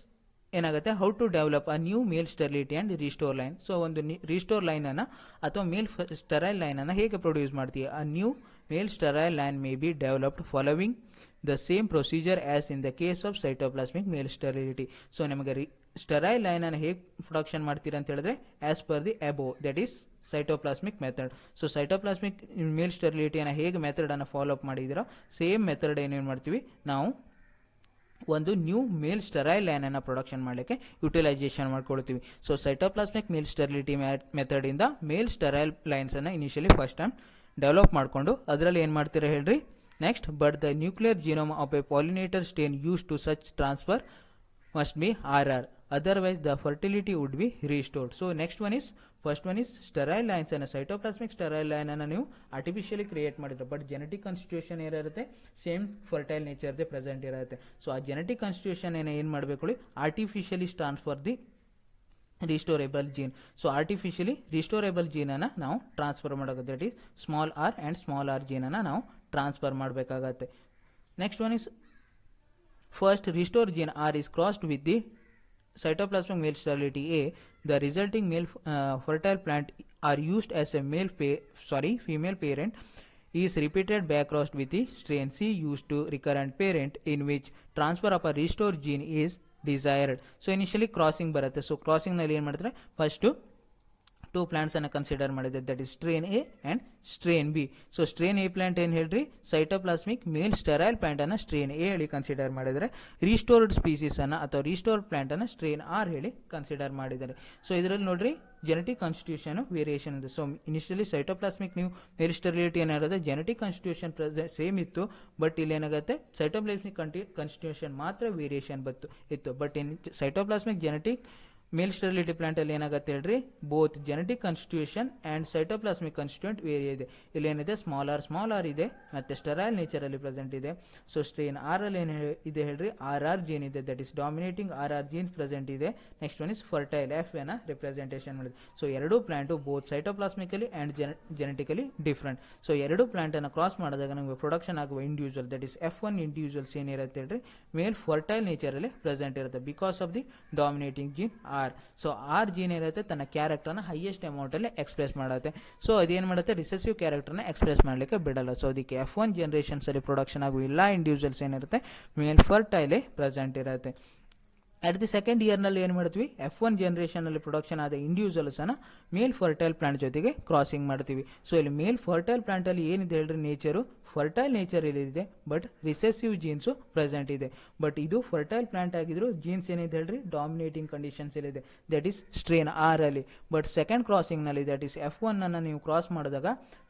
ಏನಾಗುತ್ತೆ, how to develop a new male sterility and restore line. So ಒಂದು ರಿಸ್ಟೋರ್ ಲೈನನ್ನು ಅಥವಾ ಮೇಲ್ ಸ್ಟೆರೈಲ್ ಲೈನನ್ನು ಹೇಗೆ ಪ್ರೊಡ್ಯೂಸ್ ಮಾಡ್ತೀವಿ, a new male sterile line may be developed following the same procedure as in the case of cytoplasmic male sterility. So ನಮಗೆ sterile ಲೈನನ್ನು ಹೇಗೆ production ಮಾಡ್ತೀರಾ ಅಂತ ಹೇಳಿದ್ರೆ, as per the above that is cytoplasmic method. So cytoplasmic male ಸ್ಟೆರಿಲಿಟಿಯನ್ನು ಹೇಗೆ ಮೆಥಡನ್ನು follow up ಮಾಡಿದಿರೋ ಸೇಮ್ ಮೆಥಡ್ ಏನೇನು ಮಾಡ್ತೀವಿ ನಾವು, ಒಂದು ನ್ಯೂ ಮೇಲ್ ಸ್ಟೆರೈಲ್ ಲೈನ್ ಅನ್ನು ಪ್ರೊಡಕ್ಷನ್ ಮಾಡಲಿಕ್ಕೆ ಯುಟಿಲೈಸೇಷನ್ ಮಾಡ್ಕೊಳ್ತೀವಿ. So cytoplasmic male sterility method ಇಂದ ಮೇಲ್ ಸ್ಟೆರೈಲ್ ಲೈನ್ಸ್ ಅನ್ನು ಇನಿಷಿಯಲಿ ಫಸ್ಟ್ ಟೈಮ್ ಡೆವಲಪ್ ಮಾಡಿಕೊಂಡು ಅದರಲ್ಲಿ ಏನು ಮಾಡ್ತೀರಾ ಹೇಳ್ರಿ, next but the nuclear genome of a pollinator strain use to such transfer must be RR, otherwise the fertility would be restored. So next one is, first one is sterile lines and cytoplasmic sterile line ಅನ್ನು ನೀವು artificially create ಮಾಡಿದ್ರೆ, but genetic constitution ಏನಿರುತ್ತೆ same fertile ನೇಚರ್ದೇ present ಇರುತ್ತೆ. So ಆ genetic constitution ಏನು ಮಾಡಬೇಕು, artificially transfer the restorable gene. So artificially restorable gene ಅನ್ನು ನಾವು ಟ್ರಾನ್ಸ್ಫರ್ ಮಾಡೋದು, that is small R and small R gene ಅನ್ನು ನಾವು ಟ್ರಾನ್ಸ್ಫರ್ ಮಾಡಬೇಕಾಗತ್ತೆ. Next one is, first restore gene R is crossed with the cytoplasmic male sterility A. The resulting male fertile plant are used as a female parent is repeated back crossed with the strain C used to recurrent parent, in which transfer of a restore gene is desired. So initially crossing ಬರುತ್ತೆ. So crossing ನಲ್ಲಿ ಏನು ಮಾಡ್ತಾರೆ, first 2 plants ಅನ್ನು consider ಮಾಡಿದೆ, that is strain A and strain B. So strain A plant ಏನು ಹೇಳ್ರಿ, cytoplasmic ಮೇಲ್ sterile plant ಅನ್ನು strain A ಹೇಳಿ ಕನ್ಸಿಡರ್ ಮಾಡಿದರೆ, ರಿಸ್ಟೋರ್ಡ್ ಸ್ಪೀಸೀಸ್ ಅನ್ನು ಅಥವಾ ರಿಸ್ಟೋರ್ಡ್ ಪ್ಲಾಂಟ್ ಅನ್ನು ಸ್ಟ್ರೇನ್ ಆರ್ ಹೇಳಿ ಕನ್ಸಿಡರ್ ಮಾಡಿದ್ದಾರೆ. ಸೊ ಇದರಲ್ಲಿ ನೋಡ್ರಿ ಜೆನೆಟಿಕ್ ಕಾನ್ಸ್ಟಿಟ್ಯೂಷನ್ ವೇರಿಯೇಷನ್ ಇದೆ. ಸೊ ಇನಿಷಿಯಲಿ ಸೈಟೋಪ್ಲಾಸ್ಮಿಕ್ ನೀವು ಮೇಲ್ ಸ್ಟೆರಿಲಿಟಿ ಏನಾಗುತ್ತೆ, ಜೆನೆಟಿಕ್ ಕಾನ್ಸ್ಟಿಟ್ಯೂಷನ್ ಸೇಮ್ ಇತ್ತು, ಬಟ್ ಇಲ್ಲಿ ಏನಾಗುತ್ತೆ ಸೈಟೋಪ್ಲಾಸ್ಮಿಕ್ ಕಾನ್ಸ್ಟಿಟ್ಯೂಷನ್ ಮಾತ್ರ ವೇರಿಯೇಷನ್ ಇತ್ತು. But in cytoplasmic genetic male sterility plant ಅಲ್ಲಿ ಏನಾಗುತ್ತೆ ಹೇಳ್ರಿ, both genetic constitution and cytoplasmic constituent vary ಇದೆ. ಇಲ್ಲಿ ಏನಿದೆ, ಸ್ಮಾಲ್ ಆರ್ ಇದೆ, ಮತ್ತೆ ಸ್ಟೆರೈಲ್ ನೇಚರ್ ಅಲ್ಲಿ ಪ್ರೆಸೆಂಟ್ ಇದೆ. ಸೊ ಸ್ಟ್ರೇನ್ ಆರ್ ಅಲ್ಲಿ ಏನು ಇದೆ ಹೇಳ್ರಿ, RR ಜೀನ್ ಇದೆ, that is dominating RR gene present ಇದೆ. Next one is fertile F ಅನ್ನ ರಿಪ್ರೆಸೆಂಟೇಷನ್ ಮಾಡಿದೆ. ಸೊ ಎರಡು plant both cytoplasmically and genetically different. So ಎರಡು ಪ್ಲಾಂಟ್ ಅನ್ನು ಕ್ರಾಸ್ ಮಾಡಿದಾಗ ನಮಗೆ ಪ್ರೊಡಕ್ಷನ್ ಆಗುವ individual that is F1 individuals ಏನಿರುತ್ತೆ ಹೇಳ್ರಿ, ಮೇಲ್ ಫರ್ಟೈಲ್ ನೇಚರ್ ಅಲ್ಲಿ ಪ್ರೆಸೆಂಟ್ ಇರುತ್ತೆ because of the dominating gene R. So R gene ಇರುತ್ತೆ ತನ್ನ ಕ್ಯಾರೆಕ್ಟರ್ನ ಹೈಯೆಸ್ಟ್ ಅಮೌಂಟ್ ಅಲ್ಲಿ ಎಕ್ಸ್ಪ್ರೆಸ್ ಮಾಡುತ್ತೆ. ಸೊ ಅದೇನು ಮಾಡುತ್ತೆ, ರಿಸೆಸಿವ್ ಕ್ಯಾರೆಕ್ಟರ್ನ ಎಕ್ಸ್ಪ್ರೆಸ್ ಮಾಡಲಿಕ್ಕೆ ಬಿಡಲ್ಲ. ಸೊ ಅದಕ್ಕೆ F1 ಜನರೇಷನ್ಸ್ ಅಲ್ಲಿ ಪ್ರೊಡಕ್ಷನ್ ಆಗುವ ಎಲ್ಲ ಇಂಡಿವಿಜುವಲ್ಸ್ ಏನಿರುತ್ತೆ ಮೇಲ್ ಫರ್ಟೈಲೇ ಪ್ರೆಸೆಂಟ್ ಇರುತ್ತೆ. ಅಟ್ ದಿ ಸೆಕೆಂಡ್ ಇಯರ್ ನಲ್ಲಿ ಏನು ಮಾಡ್ತೀವಿ, F1 ಜನರೇಷನ್ ಅಲ್ಲಿ ಪ್ರೊಡಕ್ಷನ್ ಆದ ಇಂಡಿವಿಜುವಲ್ಸ್ ಅನ್ನ ಮೇಲ್ ಫರ್ಟೈಲ್ ಪ್ಲಾಂಟ್ ಜೊತೆಗೆ ಕ್ರಾಸಿಂಗ್ ಮಾಡ್ತೀವಿ. ಸೊ ಇಲ್ಲಿ ಮೇಲ್ ಫರ್ಟೈಲ್ ಪ್ಲಾಂಟ್ ಅಲ್ಲಿ ಏನಿದೆ ಹೇಳ್ರಿ, ನೇಚರು ಫರ್ಟೈಲ್ ನೇಚರ್ ಇದೆ, ಬಟ್ ರಿಸೆಸಿವ್ ಜೀನ್ಸ್ ಪ್ರೆಸೆಂಟ್ ಇದೆ. ಬಟ್ ಇದು ಫರ್ಟೈಲ್ ಪ್ಲಾಂಟ್ ಆಗಿದ್ರು ಜೀನ್ಸ್ ಏನಿದೆ ಹೇಳ್ರಿ, ಡಾಮಿನೇಟಿಂಗ್ ಕಂಡೀಷನ್ಸ್ ಇದೆ, ದಟ್ ಈಸ್ ಸ್ಟ್ರೇನ್ ಆರ್ ಅಲ್ಲಿ. ಬಟ್ ಸೆಕೆಂಡ್ ಕ್ರಾಸಿಂಗ್ ನಲ್ಲಿ ದಟ್ ಈಸ್ F1 ಅನ್ನ ನೀವು ಕ್ರಾಸ್ ಮಾಡಿದಾಗ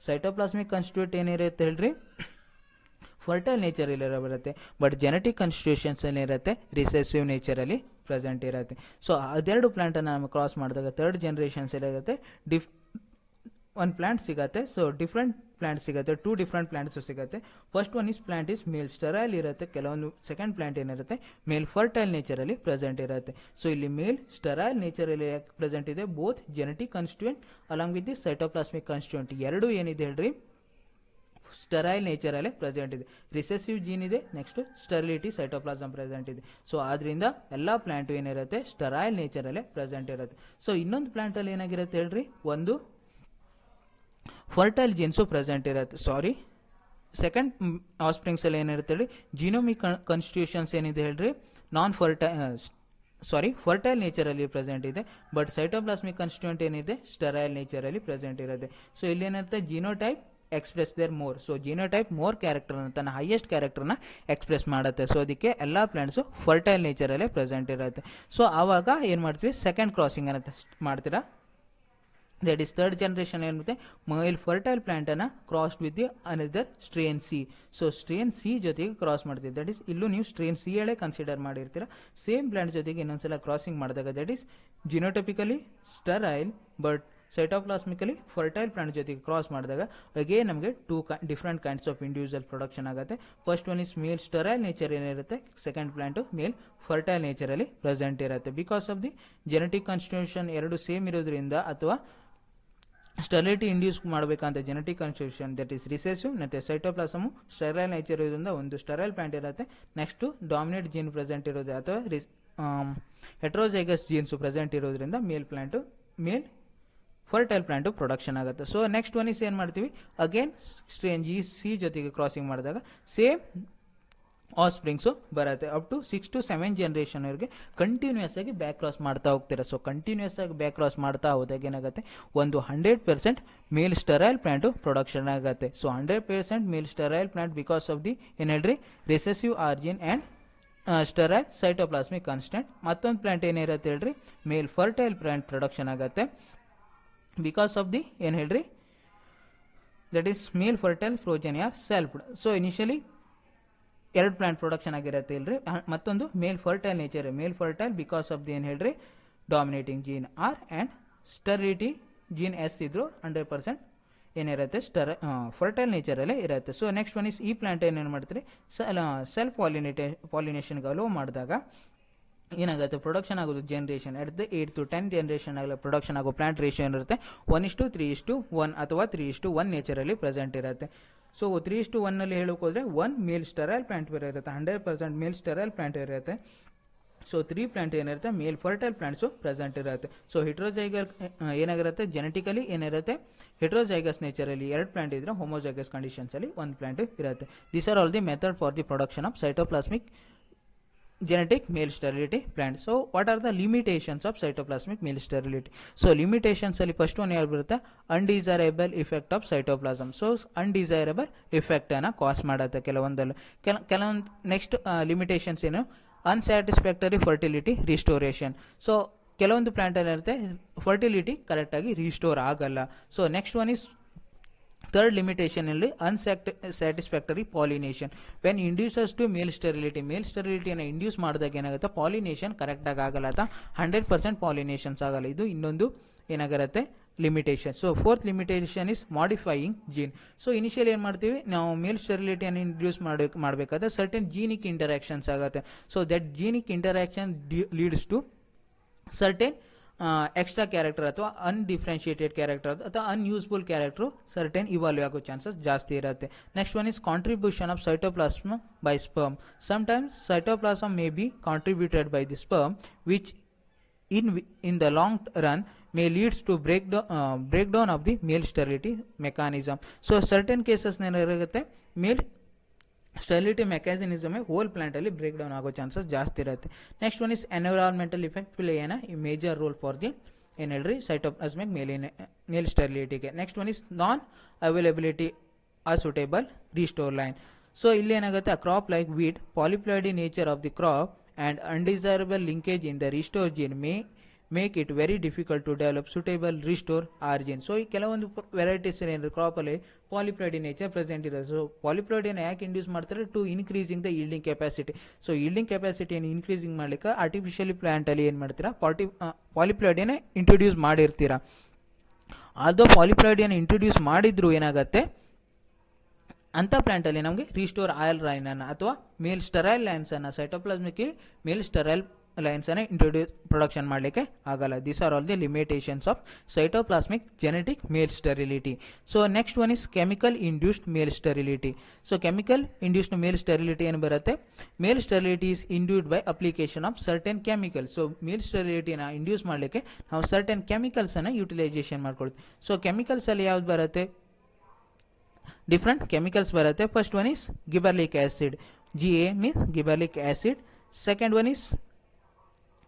ಸೈಟೋಪ್ಲಾಸ್ಮಿಕ್ ಕಾನ್ಸ್ಟಿಟ್ಯೂಟ್ ಏನಿರುತ್ತೆ ಹೇಳ್ರಿ, ಫರ್ಟೈಲ್ ನೇಚರ್ ಇಲ್ಲಿ ಬರುತ್ತೆ, ಬಟ್ ಜೆನೆಟಿಕ್ ಕಾನ್ಸ್ಟಿಟ್ಯೂಷನ್ಸ್ ಏನಿರುತ್ತೆ ರಿಸೆಸಿವ್ ನೇಚರ್ ಅಲ್ಲಿ ಪ್ರೆಸೆಂಟ್ ಇರುತ್ತೆ. ಸೊ ಅದೆರಡು ಪ್ಲಾಂಟನ್ನು ನಾವು ಕ್ರಾಸ್ ಮಾಡಿದಾಗ ಥರ್ಡ್ ಜನರೇಷನ್ಸ್ ಏನಾಗುತ್ತೆ, ಒಂದು ಪ್ಲಾಂಟ್ ಸಿಗುತ್ತೆ. ಸೊ ಡಿಫ್ರೆಂಟ್ ಪ್ಲಾಂಟ್ ಸಿಗುತ್ತೆ, 2 ಡಿಫ್ರೆಂಟ್ ಪ್ಲಾಂಟ್ಸ್ ಸಿಗುತ್ತೆ. First one is plant is male sterile ಇರುತ್ತೆ, ಕೆಲವೊಂದು ಸೆಕೆಂಡ್ ಪ್ಲಾಂಟ್ ಏನಿರುತ್ತೆ ಮೇಲ್ ಫರ್ಟೈಲ್ ನೇಚರಲ್ಲಿ ಪ್ರೆಸೆಂಟ್ ಇರುತ್ತೆ. ಸೊ ಇಲ್ಲಿ ಮೇಲ್ ಸ್ಟರೈಲ್ ನೇಚರಲ್ಲಿ ಯಾಕೆ ಪ್ರೆಸೆಂಟ್ ಇದೆ, both genetic constituent along with the cytoplasmic constituent ಎರಡು ಏನಿದೆ ಹೇಳ್ರಿ ಸ್ಟರೈಲ್ ನೇಚರಲ್ಲೇ ಪ್ರೆಸೆಂಟ್ ಇದೆ. ರಿಸೆಸಿವ್ ಜೀನ್ ಇದೆ, ನೆಕ್ಸ್ಟ್ ಸ್ಟೆರಿಲಿಟಿ ಸೈಟೋಪ್ಲಾಸಮ್ ಪ್ರೆಸೆಂಟ್ ಇದೆ. ಸೊ ಆದ್ರಿಂದ ಎಲ್ಲ ಪ್ಲಾಂಟ್ ಏನಿರುತ್ತೆ ಸ್ಟರೈಲ್ ನೇಚರಲ್ಲೇ ಪ್ರೆಸೆಂಟ್ ಇರುತ್ತೆ. ಸೊ ಇನ್ನೊಂದು ಪ್ಲಾಂಟಲ್ಲಿ ಏನಾಗಿರುತ್ತೆ ಹೇಳ್ರಿ, ಒಂದು ಫರ್ಟೈಲ್ ಜೀನ್ಸು ಪ್ರೆಸೆಂಟ್ ಇರುತ್ತೆ. ಸೆಕೆಂಡ್ ಆಸ್ಪ್ರಿಂಗ್ಸ್ ಅಲ್ಲಿ ಏನಿರುತ್ತೆ ಹೇಳಿ, ಜಿನೋಮಿಕ್ ಕಾನ್ಸ್ಟಿಟ್ಯೂಷನ್ಸ್ ಏನಿದೆ ಹೇಳ್ರಿ ಫರ್ಟೈಲ್ ನೇಚರಲ್ಲಿ ಪ್ರೆಸೆಂಟ್ ಇದೆ. ಬಟ್ ಸೈಟೋಪ್ಲಾಸ್ಮಿಕ್ ಕಾನ್ಸ್ಟಿಟ್ಯೂಯೆಂಟ್ ಏನಿದೆ ಸ್ಟರೈಲ್ ನೇಚರಲ್ಲಿ ಪ್ರೆಸೆಂಟ್ ಇರುತ್ತೆ. ಸೊ ಇಲ್ಲಿ ಏನಿರುತ್ತೆ genotype express there more. So genotype more character ತನ್ನ ಹೈಯೆಸ್ಟ್ ಕ್ಯಾರೆಕ್ಟರ್ನ ಎಕ್ಸ್ಪ್ರೆಸ್ ಮಾಡುತ್ತೆ. ಸೊ ಅದಕ್ಕೆ ಎಲ್ಲ ಪ್ಲಾಂಟ್ಸು ಫರ್ಟೈಲ್ ನೇಚರಲ್ಲೇ ಪ್ರೆಸೆಂಟ್ ಇರುತ್ತೆ. ಸೊ ಆವಾಗ ಏನು ಮಾಡ್ತೀವಿ, ಸೆಕೆಂಡ್ ಕ್ರಾಸಿಂಗ್ ಅಂತ ಮಾಡ್ತೀರಾ, ದಟ್ ಈಸ್ ಥರ್ಡ್ ಜನರೇಷನ್ ಏನಿರುತ್ತೆ ಮೇಲ್ ಫರ್ಟೈಲ್ ಪ್ಲಾಂಟ್ ಅನ್ನ crossed with the another strain C. So strain C ಜೊತೆಗೆ ಕ್ರಾಸ್ ಮಾಡ್ತೀವಿ, ದಟ್ ಈಸ್ ಇಲ್ಲೂ ನೀವು ಸ್ಟ್ರೇನ್ ಸಿ ಹೇಳೇ ಕನ್ಸಿಡರ್ ಮಾಡಿರ್ತೀರಾ. ಸೇಮ್ ಪ್ಲಾಂಟ್ ಜೊತೆಗೆ ಇನ್ನೊಂದ್ಸಲ ಕ್ರಾಸಿಂಗ್ ಮಾಡಿದಾಗ that is genotypically sterile but cytoplasmically fertile plant ಜೊತೆಗೆ ಕ್ರಾಸ್ ಮಾಡಿದಾಗ ಅಗೇನ್ ನಮಗೆ 2 different kinds of individual production ಆಗುತ್ತೆ. First one is male sterile nature ಏನಿರುತ್ತೆ, ಸೆಕೆಂಡ್ ಪ್ಲಾಂಟ್ ಮೇಲ್ ಫರ್ಟೈಲ್ ನೇಚರಲ್ಲಿ ಪ್ರೆಸೆಂಟ್ ಇರುತ್ತೆ. Because of the genetic constitution ಎರಡು same ಇರೋದ್ರಿಂದ ಅಥವಾ ಸ್ಟೆರಿಲಿಟಿ ಇಂಡ್ಯೂಸ್ ಮಾಡಬೇಕಂತ genetic constitution that is recessive ಮತ್ತು ಸೈಟೋಪ್ಲಾಸಮು ಸ್ಟೆರೈಲ್ ನೇಚರ್ ಇರೋದ್ರಿಂದ ಒಂದು ಸ್ಟೆರೈಲ್ ಪ್ಲಾಂಟ್ ಇರುತ್ತೆ. ನೆಕ್ಸ್ಟ್ ಡಾಮಿನೇಟ್ ಜೀನ್ ಪ್ರೆಸೆಂಟ್ ಇರೋದು ಅಥವಾ ಹೆಟ್ರೋಜೈಗಸ್ ಜೀನ್ಸ್ ಪ್ರೆಸೆಂಟ್ ಇರೋದ್ರಿಂದ ಮೇಲ್ ಫರ್ಟೈಲ್ ಪ್ಲಾಂಟು ಪ್ರೊಡಕ್ಷನ್ ಆಗುತ್ತೆ. ಸೊ ನೆಕ್ಸ್ಟ್ ಒನ್ ಇಸ್ ಏನು ಮಾಡ್ತೀವಿ, ಅಗೇನ್ ಸ್ಟ್ರೇನ್ ಜಿ ಸಿ ಜೊತೆಗೆ ಕ್ರಾಸಿಂಗ್ ಮಾಡಿದಾಗ ಸೇಮ್ ಆಸ್ಪ್ರಿಂಗ್ಸು ಬರುತ್ತೆ. ಅಪ್ ಟು 6 to 7 ಜನರೇಷನ್ ವರೆಗೆ ಕಂಟಿನ್ಯೂಸ್ ಆಗಿ ಬ್ಯಾಕ್ ಕ್ರಾಸ್ ಮಾಡ್ತಾ ಹೋಗ್ತೀರಾ. ಸೊ ಕಂಟಿನ್ಯೂಸ್ ಆಗಿ ಬ್ಯಾಕ್ ಕ್ರಾಸ್ ಮಾಡ್ತಾ ಹೋದಾಗ ಏನಾಗುತ್ತೆ, ಒಂದು 100% ಮೇಲ್ ಸ್ಟರೈಲ್ ಪ್ಲಾಂಟು ಪ್ರೊಡಕ್ಷನ್ ಆಗುತ್ತೆ. So 100% male sterile plant because of the ಏನು ಹೇಳ್ರಿ recessive R gene and sterile cytoplasmic constant. ಮತ್ತೊಂದು ಪ್ಲಾಂಟ್ ಏನಿರುತ್ತೆ ಹೇಳ್ರಿ ಮೇಲ್ ಫರ್ಟೈಲ್ ಪ್ಲಾಂಟ್ ಪ್ರೊಡಕ್ಷನ್ ಆಗುತ್ತೆ ಬಿಕಾಸ್ ಆಫ್ ದಿ ಏನು ಹೇಳ್ರಿ that is male fertile progeny selfed. So initially ಎರಡು ಪ್ಲಾಂಟ್ ಪ್ರೊಡಕ್ಷನ್ ಆಗಿರುತ್ತೆ ಇಲ್ರಿ. ಮತ್ತೊಂದು male fertile nature, male fertile because of the ಏನು ಹೇಳ್ರಿ dominating gene R and sterility gene S ಇದ್ರು 100% ಏನಿರುತ್ತೆ ಫರ್ಟೈಲ್ ನೇಚರಲ್ಲೇ ಇರುತ್ತೆ. ಸೊ ನೆಕ್ಸ್ಟ್ ಒನ್ ಇಸ್ ಈ ಪ್ಲಾಂಟ್ ಏನೇನು ಮಾಡ್ತೀರಿ ಸೆಲ್ಫ್ ಪಾಲಿನೇಷನ್ಗೆ ಅಲೋ ಮಾಡಿದಾಗ ಏನಾಗುತ್ತೆ ಪ್ರೊಡಕ್ಷನ್ ಆಗೋದು generation at the 8 to 10 generation ಆಗಲಿ ಪ್ರೊಡಕ್ಷನ್ ಆಗೋ ಪ್ಲಾಂಟ್ ರೇಷಿಯೋ ಏನಿರುತ್ತೆ 1:3:1 ಅಥವಾ 3:1 ನೇಚರಲ್ಲಿ ಪ್ರೆಸೆಂಟ್ ಇರುತ್ತೆ. ಸೊ 3:1 ನಲ್ಲಿ ಹೇಳೋಕೆ ಹೋದ್ರೆ 1 ಮೇಲ್ ಸ್ಟೆರೈಲ್ ಪ್ಲಾಂಟ್ ಇರುತ್ತೆ, 100% ಮೇಲ್ ಸ್ಟೆರೈಲ್ ಪ್ಲಾಂಟ್ ಇರುತ್ತೆ. ಸೊ 3 ಪ್ಲಾಂಟ್ ಏನಿರುತ್ತೆ ಮೇಲ್ ಫರ್ಟೈಲ್ ಪ್ಲಾಂಟ್ಸು ಪ್ರೆಸೆಂಟ್ ಇರುತ್ತೆ. ಸೊ ಹೆಟ್ರೋಜೈಗಲ್ ಏನಾಗಿರುತ್ತೆ ಜೆನೆಟಿಕಲಿ ಏನಿರುತ್ತೆ ಹೆಟ್ರೋಜೈಗಸ್ ನೇಚರಲ್ಲಿ 2 ಪ್ಲಾಂಟ್ ಇದ್ರೆ ಹೋಮೋಜೈಗಸ್ ಕಂಡೀಷನ್ಸ್ ಅಲ್ಲಿ 1 ಪ್ಲಾಂಟ್ ಇರುತ್ತೆ. These are all the method for the production of cytoplasmic genetic male sterility plant. So what are the limitations of cytoplasmic male sterility? So limitations ಅಲ್ಲಿ first one ಯಾರು ಬರುತ್ತೆ undesirable effect of cytoplasm. So undesirable effect ಅನ್ನ ಕಾಸ್ ಮಾಡುತ್ತೆ ಕೆಲವೊಂದು next limitations ಏನು unsatisfactory fertility restoration. So ಕೆಲವೊಂದು plant ಅಲ್ಲಿ ಇರುತ್ತೆ ಫರ್ಟಿಲಿಟಿ ಕರೆಕ್ಟ್ ಆಗಿ ರಿಸ್ಟೋರ್ ಆಗಲ್ಲ. So next one is third limitation ಅಲ್ಲಿ unsatisfactory pollination. When induces to male ಸ್ಟೆರಿಲಿಟಿಯನ್ನು ಇಂಡ್ಯೂಸ್ ಮಾಡಿದಾಗ ಏನಾಗುತ್ತೆ ಪಾಲಿನೇಷನ್ ಕರೆಕ್ಟಾಗಿ ಆಗಲ್ಲ ಅಥವಾ 100% ಪಾಲಿನೇಷನ್ಸ್ ಆಗಲ್ಲ. ಇದು ಇನ್ನೊಂದು ಏನಾಗಿರುತ್ತೆ limitation. So fourth limitation is modifying gene. So initial ಏನು ಮಾಡ್ತೀವಿ ನಾವು ಮೇಲ್ ಸ್ಟೆರಿಲಿಟಿಯನ್ನು ಇಂಟ್ರೊಡ್ಯೂಸ್ ಮಾಡಬೇಕಾದ್ರೆ ಸರ್ಟನ್ ಜೀನಿಕ್ ಇಂಟರಾಕ್ಷನ್ಸ್ ಆಗುತ್ತೆ. So that genic interaction leads to certain extra character ಅಥವಾ ಅನ್ಡಿಫ್ರೆನ್ಶಿಯೇಟೆಡ್ ಕ್ಯಾರೆಕ್ಟರ್ ಅಥವಾ ಅನ್ಯೂಸ್ಫುಲ್ ಕ್ಯಾರೆಕ್ಟರ್ ಸರ್ಟೆನ್ ಇವಾಲ್ವ್ ಆಗೋ ಚಾನ್ಸಸ್ ಜಾಸ್ತಿ ಇರುತ್ತೆ. Next one is contribution of cytoplasm by sperm. Sometimes cytoplasm may be contributed by the sperm which in the long run may leads to breakdown of the male sterility mechanism. So certain cases ಏನಾಗುತ್ತೆ male sterility mechanism whole plant ಅಲ್ಲಿ break down ಆಗೋ chances ಜಾಸ್ತಿ ಇರುತ್ತೆ. Next one is environmental effect play major role for the ಏನು ಹೇಳ್ರಿ cytoplasmic male ಸ್ಟೆರಿಲಿಟಿಗೆ. Next one is non availability a suitable restore line. So ಇಲ್ಲಿ ಏನಾಗುತ್ತೆ a crop like wheat polyploidy nature of the crop and undesirable linkage in the restore gene make it very difficult to develop suitable restore R gene. So ಈ ಕೆಲವೊಂದು varieties ಏನಾದ್ರು ಕ್ರಾಪಲ್ಲಿ polyploidy nature present ಇರೋದು. So ಪಾಲಿಪ್ಲಾಯ್ಡಿಯನ್ನು ಯಾಕೆ induce ಮಾಡ್ತಾರೆ? To increasing the yielding capacity. So yielding ಕೆಪಾಸಿಟಿಯನ್ನು increasing ಮಾಡ್ಲಿಕ್ಕೆ ಆರ್ಟಿಫಿಷಿಯಲಿ ಪ್ಲಾಂಟಲ್ಲಿ ಏನು ಮಾಡ್ತೀರಾ, ಪಾಲಿಪ್ಲಾಯ್ಡಿಯನ್ನು ಇಂಟ್ರೊಡ್ಯೂಸ್ ಮಾಡಿರ್ತೀರಾ. ಅದು ಪಾಲಿಪ್ಲಾಯ್ಡಿಯನ್ನು ಇಂಟ್ರೊಡ್ಯೂಸ್ ಮಾಡಿದ್ರು ಏನಾಗುತ್ತೆ, ಅಂಥ ಪ್ಲಾಂಟಲ್ಲಿ ನಮಗೆ ರಿಸ್ಟೋರ್ ಆಯಿಲ್ ಲೈನನ್ನು ಅಥವಾ ಮೇಲ್ ಸ್ಟರೈಲ್ ಲೈನ್ಸನ್ನು, ಸೈಟೋಪ್ಲಾಸ್ಮಿಕ್ ಮೇಲ್ ಸ್ಟರೈಲ್ ಲೈನ್ಸನ್ನು ಇಂಟ್ರೊಡ್ಯೂಸ್ ಪ್ರೊಡಕ್ಷನ್ ಮಾಡಲಿಕ್ಕೆ ಆಗಲ್ಲ. These are all the limitations of cytoplasmic genetic male sterility. So next one is chemical induced male sterility. So chemical induced male sterility ಏನು ಬರುತ್ತೆ? Male sterility is induced by application of certain chemicals. So male ಸ್ಟೆರಿಲಿಟಿನ induce ಮಾಡಲಿಕ್ಕೆ ನಾವು certain ಕೆಮಿಕಲ್ಸನ್ನು utilization ಮಾಡ್ಕೊಳ್ತೀವಿ. So ಕೆಮಿಕಲ್ಸಲ್ಲಿ ಯಾವ್ದು ಬರುತ್ತೆ? ಡಿಫ್ರೆಂಟ್ ಕೆಮಿಕಲ್ಸ್ ಬರುತ್ತೆ. First one is gibberellic acid, GA means gibberellic acid. Second one is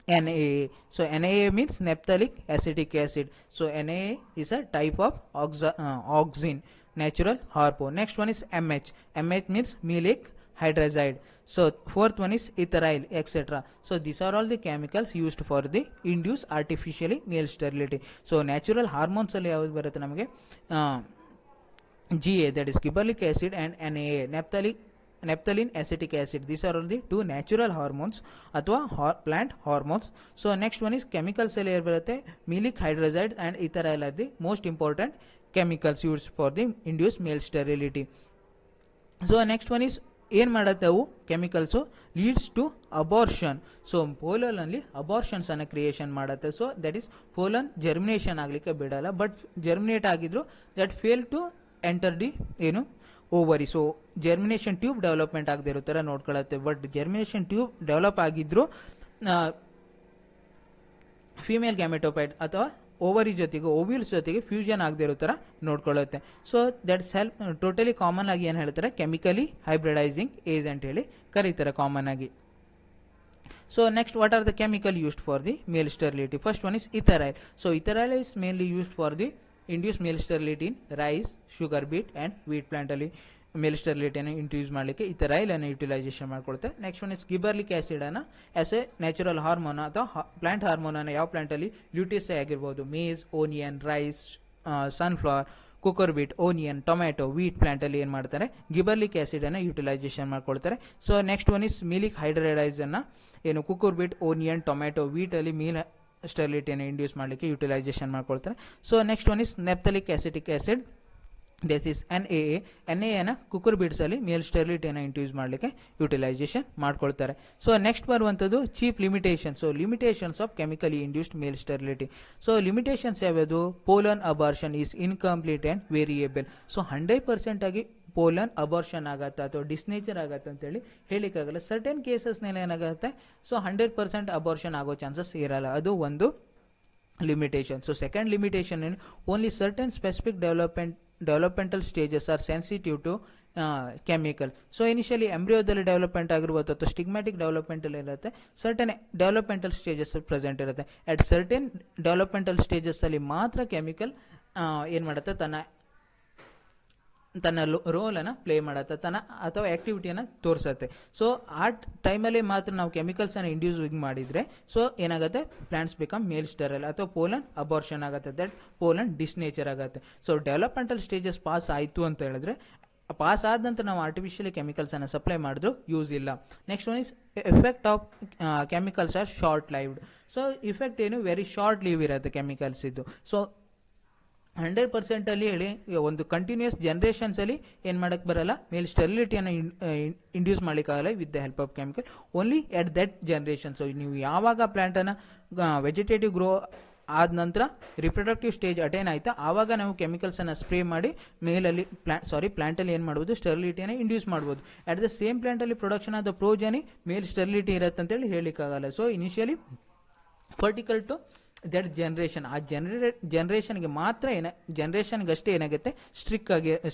NaA. So NaA means naphthalic acetic acid. So NaA is a type of auxin, natural hormone. Next one is MH. MH means maleic hydrazide. So fourth one is ethyl, etc. So these are all the chemicals used for the induce artificially male sterility. So natural hormones ಅಲ್ಲಿ ಯಾವುದು ಬರುತ್ತೆ ನಮಗೆ? GA, that is gibberellic acid, and NaA, naphthalene acetic acid. These are all the two natural hormones ಅಥವಾ plant hormones. So next one is chemicals ಅಲ್ಲಿ ಏನು ಬರುತ್ತೆ? maleic hydrazide and ethyl are the most important chemicals used for the induced male sterility. So next one is ಏನು ಮಾಡುತ್ತೆ ಅವು chemicals? Leads to abortion. So pollen ಅಲ್ಲಿ abortions ಅನ್ನು creation ಮಾಡುತ್ತೆ. So that is pollen germination ಆಗಲಿಕ್ಕೆ ಬಿಡಲ್ಲ, but germinate ಆಗಿದ್ರು that fail to enter the ಏನು ovary. So germination tube development ಆಗದೆ ಇರೋ ಥರ ನೋಡ್ಕೊಳ್ಳುತ್ತೆ. ಬಟ್ ಜರ್ಮಿನೇಷನ್ ಟ್ಯೂಬ್ ಡೆವಲಪ್ ಆಗಿದ್ರು ಫಿಮೇಲ್ ಗ್ಯಾಮೆಟೋಪೈಟ್ ಅಥವಾ ಓವರಿ ಜೊತೆಗೆ ಓವ್ಯೂಲ್ಸ್ ಜೊತೆಗೆ ಫ್ಯೂಷನ್ ಆಗದೆ ಇರೋ ಥರ ನೋಡ್ಕೊಳ್ಳುತ್ತೆ. So that's help totally common ಆಗಿ ಏನು ಹೇಳ್ತಾರೆ? ಕೆಮಿಕಲಿ ಹೈಬ್ರಿಡೈಸಿಂಗ್ ಏಜೆಂಟ್ ಹೇಳಿ ಕರೀತಾರೆ ಕಾಮನ್ ಆಗಿ. So next, what are the chemical used for the male sterility? First one is ethyl. So ethyl is mainly used for the induced male sterility in rice, sugar beet and wheat plant ಅಲ್ಲಿ male ಸ್ಟೆರಿಲಿಟಿಯನ್ನು introduce ಮಾಡಲಿಕ್ಕೆ ethyl ಅನ್ನು utilization ಮಾಡ್ಕೊಳ್ತಾರೆ. Next one is gibberellic acid ಅನ್ನು as a natural hormone ಅಥವಾ plant hormone ಅನ್ನು ಯಾವ plant ಅಲ್ಲಿ ಲ್ಯೂಟಿಸ್ ಆಗಿರ್ಬೋದು, maize, onion, rice, sunflower, cucurbit, onion, tomato, wheat plant ಅಲ್ಲಿ ಏನು ಮಾಡ್ತಾರೆ? ಗಿಬರ್ಲಿಕ್ ಆಸಿಡ್ ಅನ್ನು ಯುಟಿಲೈಸೇಷನ್ ಮಾಡ್ಕೊಳ್ತಾರೆ. So next one is maleic hydrazide ಅನ್ನ ಏನು cucurbit, onion, tomato, wheat ಅಲ್ಲಿ ಮೀಲ್ ಸ್ಟೆರಿಲಿಟಿಯನ್ನು ಇಂಡ್ಯೂಸ್ ಮಾಡಲಿಕ್ಕೆ ಯುಟಿಲೈಸೇಷನ್ ಮಾಡ್ಕೊಳ್ತಾರೆ. So next one is naphthalic acetic acid, this is NaA. NaA cucurbits ಅಲ್ಲಿ ಮೇಲ್ ಸ್ಟೆರಿಲಿಟಿಯನ್ನು ಇಂಟ್ರೊಡ್ಯೂಸ್ ಮಾಡಲಿಕ್ಕೆ ಯುಟಿಲೈಸೇಷನ್ ಮಾಡ್ಕೊಳ್ತಾರೆ. ಸೊ ನೆಕ್ಸ್ಟ್ ಬರುವಂಥದ್ದು cheap limitation. So limitations of chemically induced male sterility. So limitations ಯಾವ್ಯಾವುದು? Pollen abortion is incomplete and variable. So 100% ಆಗಿ pollen abortion ಆಗತ್ತೆ ಅಥವಾ ಡಿಸ್ನೇಚರ್ ಆಗತ್ತೆ ಅಂತೇಳಿ ಹೇಳಿಕ್ಕಾಗಲ್ಲ. ಸರ್ಟೆನ್ ಕೇಸಸ್ನಲ್ಲಿ ಏನಾಗುತ್ತೆ? ಸೊ 100% ಅಬಾರ್ಷನ್ ಆಗೋ ಚಾನ್ಸಸ್ ಇರಲ್ಲ. ಅದು ಒಂದು ಲಿಮಿಟೇಷನ್. ಸೊ ಸೆಕೆಂಡ್ ಲಿಮಿಟೇಷನ್ ಏನು? Only certain specific developmental stages are sensitive to chemical. So initially ಎಂಬ್ರಿಯೋದಲ್ಲಿ ಡೆವಲಪ್ಮೆಂಟ್ ಆಗಿರ್ಬೋದು ಅಥವಾ ಸ್ಟಿಗ್ಮ್ಯಾಟಿಕ್ ಡೆವಲಪ್ಮೆಂಟಲ್ ಇರುತ್ತೆ, ಸರ್ಟನ್ ಡೆವಲಪ್ಮೆಂಟಲ್ ಸ್ಟೇಜಸ್ ಪ್ರೆಸೆಂಟ್ ಇರುತ್ತೆ. ಅಟ್ ಸರ್ಟೆನ್ ಡೆವಲಪ್ಮೆಂಟಲ್ ಸ್ಟೇಜಸ್ ಅಲ್ಲಿ ಮಾತ್ರ ಕೆಮಿಕಲ್ ಏನು ಮಾಡುತ್ತೆ? ತನ್ನ ರೋಲನ್ನು ಪ್ಲೇ ಮಾಡುತ್ತೆ, ಅಥವಾ ಆಕ್ಟಿವಿಟಿಯನ್ನು ತೋರಿಸುತ್ತೆ. ಸೊ ಆ ಟೈಮಲ್ಲಿ ಮಾತ್ರ ನಾವು ಕೆಮಿಕಲ್ಸನ್ನು ಇಂಡ್ಯೂಸ್ ಮಾಡಿದರೆ ಸೊ ಏನಾಗುತ್ತೆ? ಪ್ಲಾಂಟ್ಸ್ ಬಿಕಮ್ ಮೇಲ್ ಸ್ಟೆರೈಲ್ ಅಥವಾ ಪೋಲನ್ ಅಬಾರ್ಷನ್ ಆಗುತ್ತೆ, ದಟ್ ಪೋಲನ್ ಡಿಸ್ನೇಚರ್ ಆಗುತ್ತೆ. ಸೊ ಡೆವಲಪ್ಮೆಂಟಲ್ ಸ್ಟೇಜಸ್ ಪಾಸ್ ಆಯಿತು ಅಂತ ಹೇಳಿದ್ರೆ, ಪಾಸ್ ಆದ ನಂತರ ನಾವು ಆರ್ಟಿಫಿಷಿಯಲಿ ಕೆಮಿಕಲ್ಸನ್ನು ಸಪ್ಲೈ ಮಾಡಿದ್ರು ಯೂಸ್ ಇಲ್ಲ. Next one is effect of chemicals are short lived. So effect ಏನು? ವೆರಿ ಶಾರ್ಟ್ ಲೀವ್ ಇರುತ್ತೆ ಕೆಮಿಕಲ್ಸ್ ಇದ್ದು. ಸೊ 100% ಅಲ್ಲಿ ಹೇಳಿ ಒಂದು ಕಂಟಿನ್ಯೂಸ್ ಜನರೇಷನ್ಸ್ ಅಲ್ಲಿ ಏನು ಮಾಡಕ್ಕೆ ಬರಲ್ಲ? ಮೇಲ್ ಸ್ಟೆರಿಲಿಟಿಯನ್ನು ಇಂಡ್ಯೂಸ್ ಮಾಡಲಿಕ್ಕಾಗಲ್ಲ with the help of chemical, only at that generation. So ನೀವು ಯಾವಾಗ ಪ್ಲಾಂಟನ್ನು ವೆಜಿಟೇಟಿವ್ ಗ್ರೋ ಆದ ನಂತರ ರಿಪ್ರೊಡಕ್ಟಿವ್ ಸ್ಟೇಜ್ ಅಟೈನ್ ಆಯ್ತಾ ಆವಾಗ ನಾವು ಕೆಮಿಕಲ್ಸನ್ನು ಸ್ಪ್ರೇ ಮಾಡಿ ಮೇಲಲ್ಲಿ ಪ್ಲಾಂಟಲ್ಲಿ ಏನು ಮಾಡ್ಬೋದು? ಸ್ಟೆರಿಲಿಟಿಯನ್ನು ಇಂಡ್ಯೂಸ್ ಮಾಡ್ಬೋದು. ಅಟ್ ದ ಸೇಮ್ ಪ್ಲಾಂಟಲ್ಲಿ ಪ್ರೊಡಕ್ಷನ್ ಆದ ಪ್ರೋಜನಿ ಮೇಲ್ ಸ್ಟೆರಿಲಿಟಿ ಇರುತ್ತೆ ಅಂತೇಳಿ ಹೇಳಿಕ್ಕಾಗಲ್ಲ. So initially particular to that generation, ಆ ಜನರೇಷನ್ಗೆ ಮಾತ್ರ ಜನರೇಷನ್ಗಷ್ಟೇ ಏನಾಗುತ್ತೆ?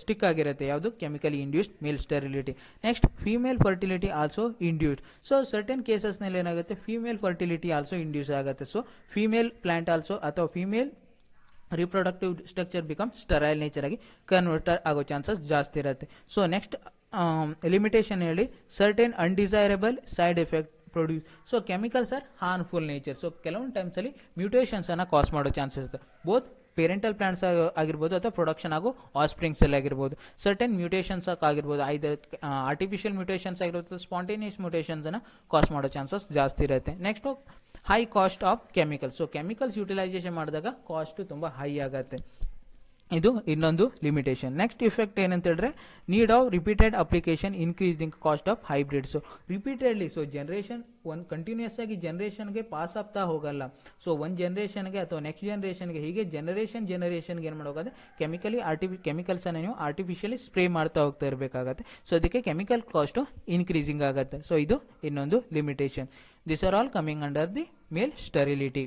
ಸ್ಟಿಕ್ ಆಗಿರುತ್ತೆ ಯಾವುದು? Chemically induced male sterility. Next female fertility also induced. So certain ಕೇಸಸ್ನಲ್ಲಿ ಏನಾಗುತ್ತೆ? ಫೀಮೇಲ್ ಫರ್ಟಿಲಿಟಿ ಆಲ್ಸೋ ಇಂಡ್ಯೂಸ್ ಆಗುತ್ತೆ. ಸೊ ಫೀಮೇಲ್ ಪ್ಲಾಂಟ್ ಆಲ್ಸೋ ಅಥವಾ female reproductive structure become sterile nature ಆಗಿ ಕನ್ವರ್ಟರ್ ಆಗೋ ಚಾನ್ಸಸ್ ಜಾಸ್ತಿ ಇರುತ್ತೆ. ಸೊ ನೆಕ್ಸ್ಟ್ ಲಿಮಿಟೇಷನ್ ಹೇಳಿ, certain undesirable side effect produce. So chemicals are harmful nature. So ಕೆಲವೊಂದು ಟೈಮ್ಸಲ್ಲಿ ಮ್ಯೂಟೇಷನ್ಸನ್ನು ಕಾಸ್ ಮಾಡೋ ಚಾನ್ಸಸ್ ಇದೆ, ಬೋತ್ ಪೇರೆಂಟಲ್ ಪ್ಲಾಂಟ್ಸ್ ಆಗಿರ್ಬೋದು ಅಥವಾ ಪ್ರೊಡಕ್ಷನ್ ಆಗೋ ಆಸ್ಪ್ರಿಂಗ್ಸ್ ಅಲ್ಲಿ ಆಗಿರ್ಬೋದು. ಸರ್ಟನ್ ಮ್ಯೂಟೇಷನ್ಸ್ ಆಗಿರ್ಬೋದು, ಐದರ್ ಆರ್ಟಿಫಿಷಿಯಲ್ ಮ್ಯೂಟೇಷನ್ಸ್ ಆಗಿರ್ಬೋದು, ಸ್ಪಾಂಟೇನಿಯಸ್ ಮ್ಯೂಟೇಷನ್ಸ್ ಅನ್ನ ಕಾಸ್ ಮಾಡೋ ಚಾನ್ಸಸ್ ಜಾಸ್ತಿ ಇರುತ್ತೆ. Next high cost of chemicals. So chemicals utilisation ಮಾಡಿದಾಗ ಕಾಸ್ಟ್ ತುಂಬ ಹೈ ಆಗುತ್ತೆ, ಇದು ಇನ್ನೊಂದು ಲಿಮಿಟೇಷನ್. ನೆಕ್ಸ್ಟ್ ಇಫೆಕ್ಟ್ ಏನಂತ ಹೇಳಿದ್ರೆ need of repeated application increasing cost of hybrid. So repeatedly, so generation ಒಂದು ಕಂಟಿನ್ಯೂಸ್ ಆಗಿ ಜನರೇಷನ್ಗೆ ಪಾಸ್ ಆಗ್ತಾ ಹೋಗಲ್ಲ. ಸೊ ಒಂದು ಜನರೇಷನ್ಗೆ ಅಥವಾ ನೆಕ್ಸ್ಟ್ ಜನರೇಷನ್ಗೆ ಹೀಗೆ ಜನರೇಷನ್ಗೆ ಏನು ಮಾಡೋಕ್ಕಾಗುತ್ತೆ, ಕೆಮಿಕಲ್ಸ್ ಅನ್ನು ನೀವು ಆರ್ಟಿಫಿಷಿಯಲಿ ಸ್ಪ್ರೇ ಮಾಡ್ತಾ ಹೋಗ್ತಾ ಇರಬೇಕಾಗತ್ತೆ. ಸೊ ಅದಕ್ಕೆ ಕೆಮಿಕಲ್ ಕಾಸ್ಟ್ ಇನ್ಕ್ರೀಸಿಂಗ್ ಆಗುತ್ತೆ. ಸೊ ಇದು ಇನ್ನೊಂದು limitation. This are all coming under the male sterility.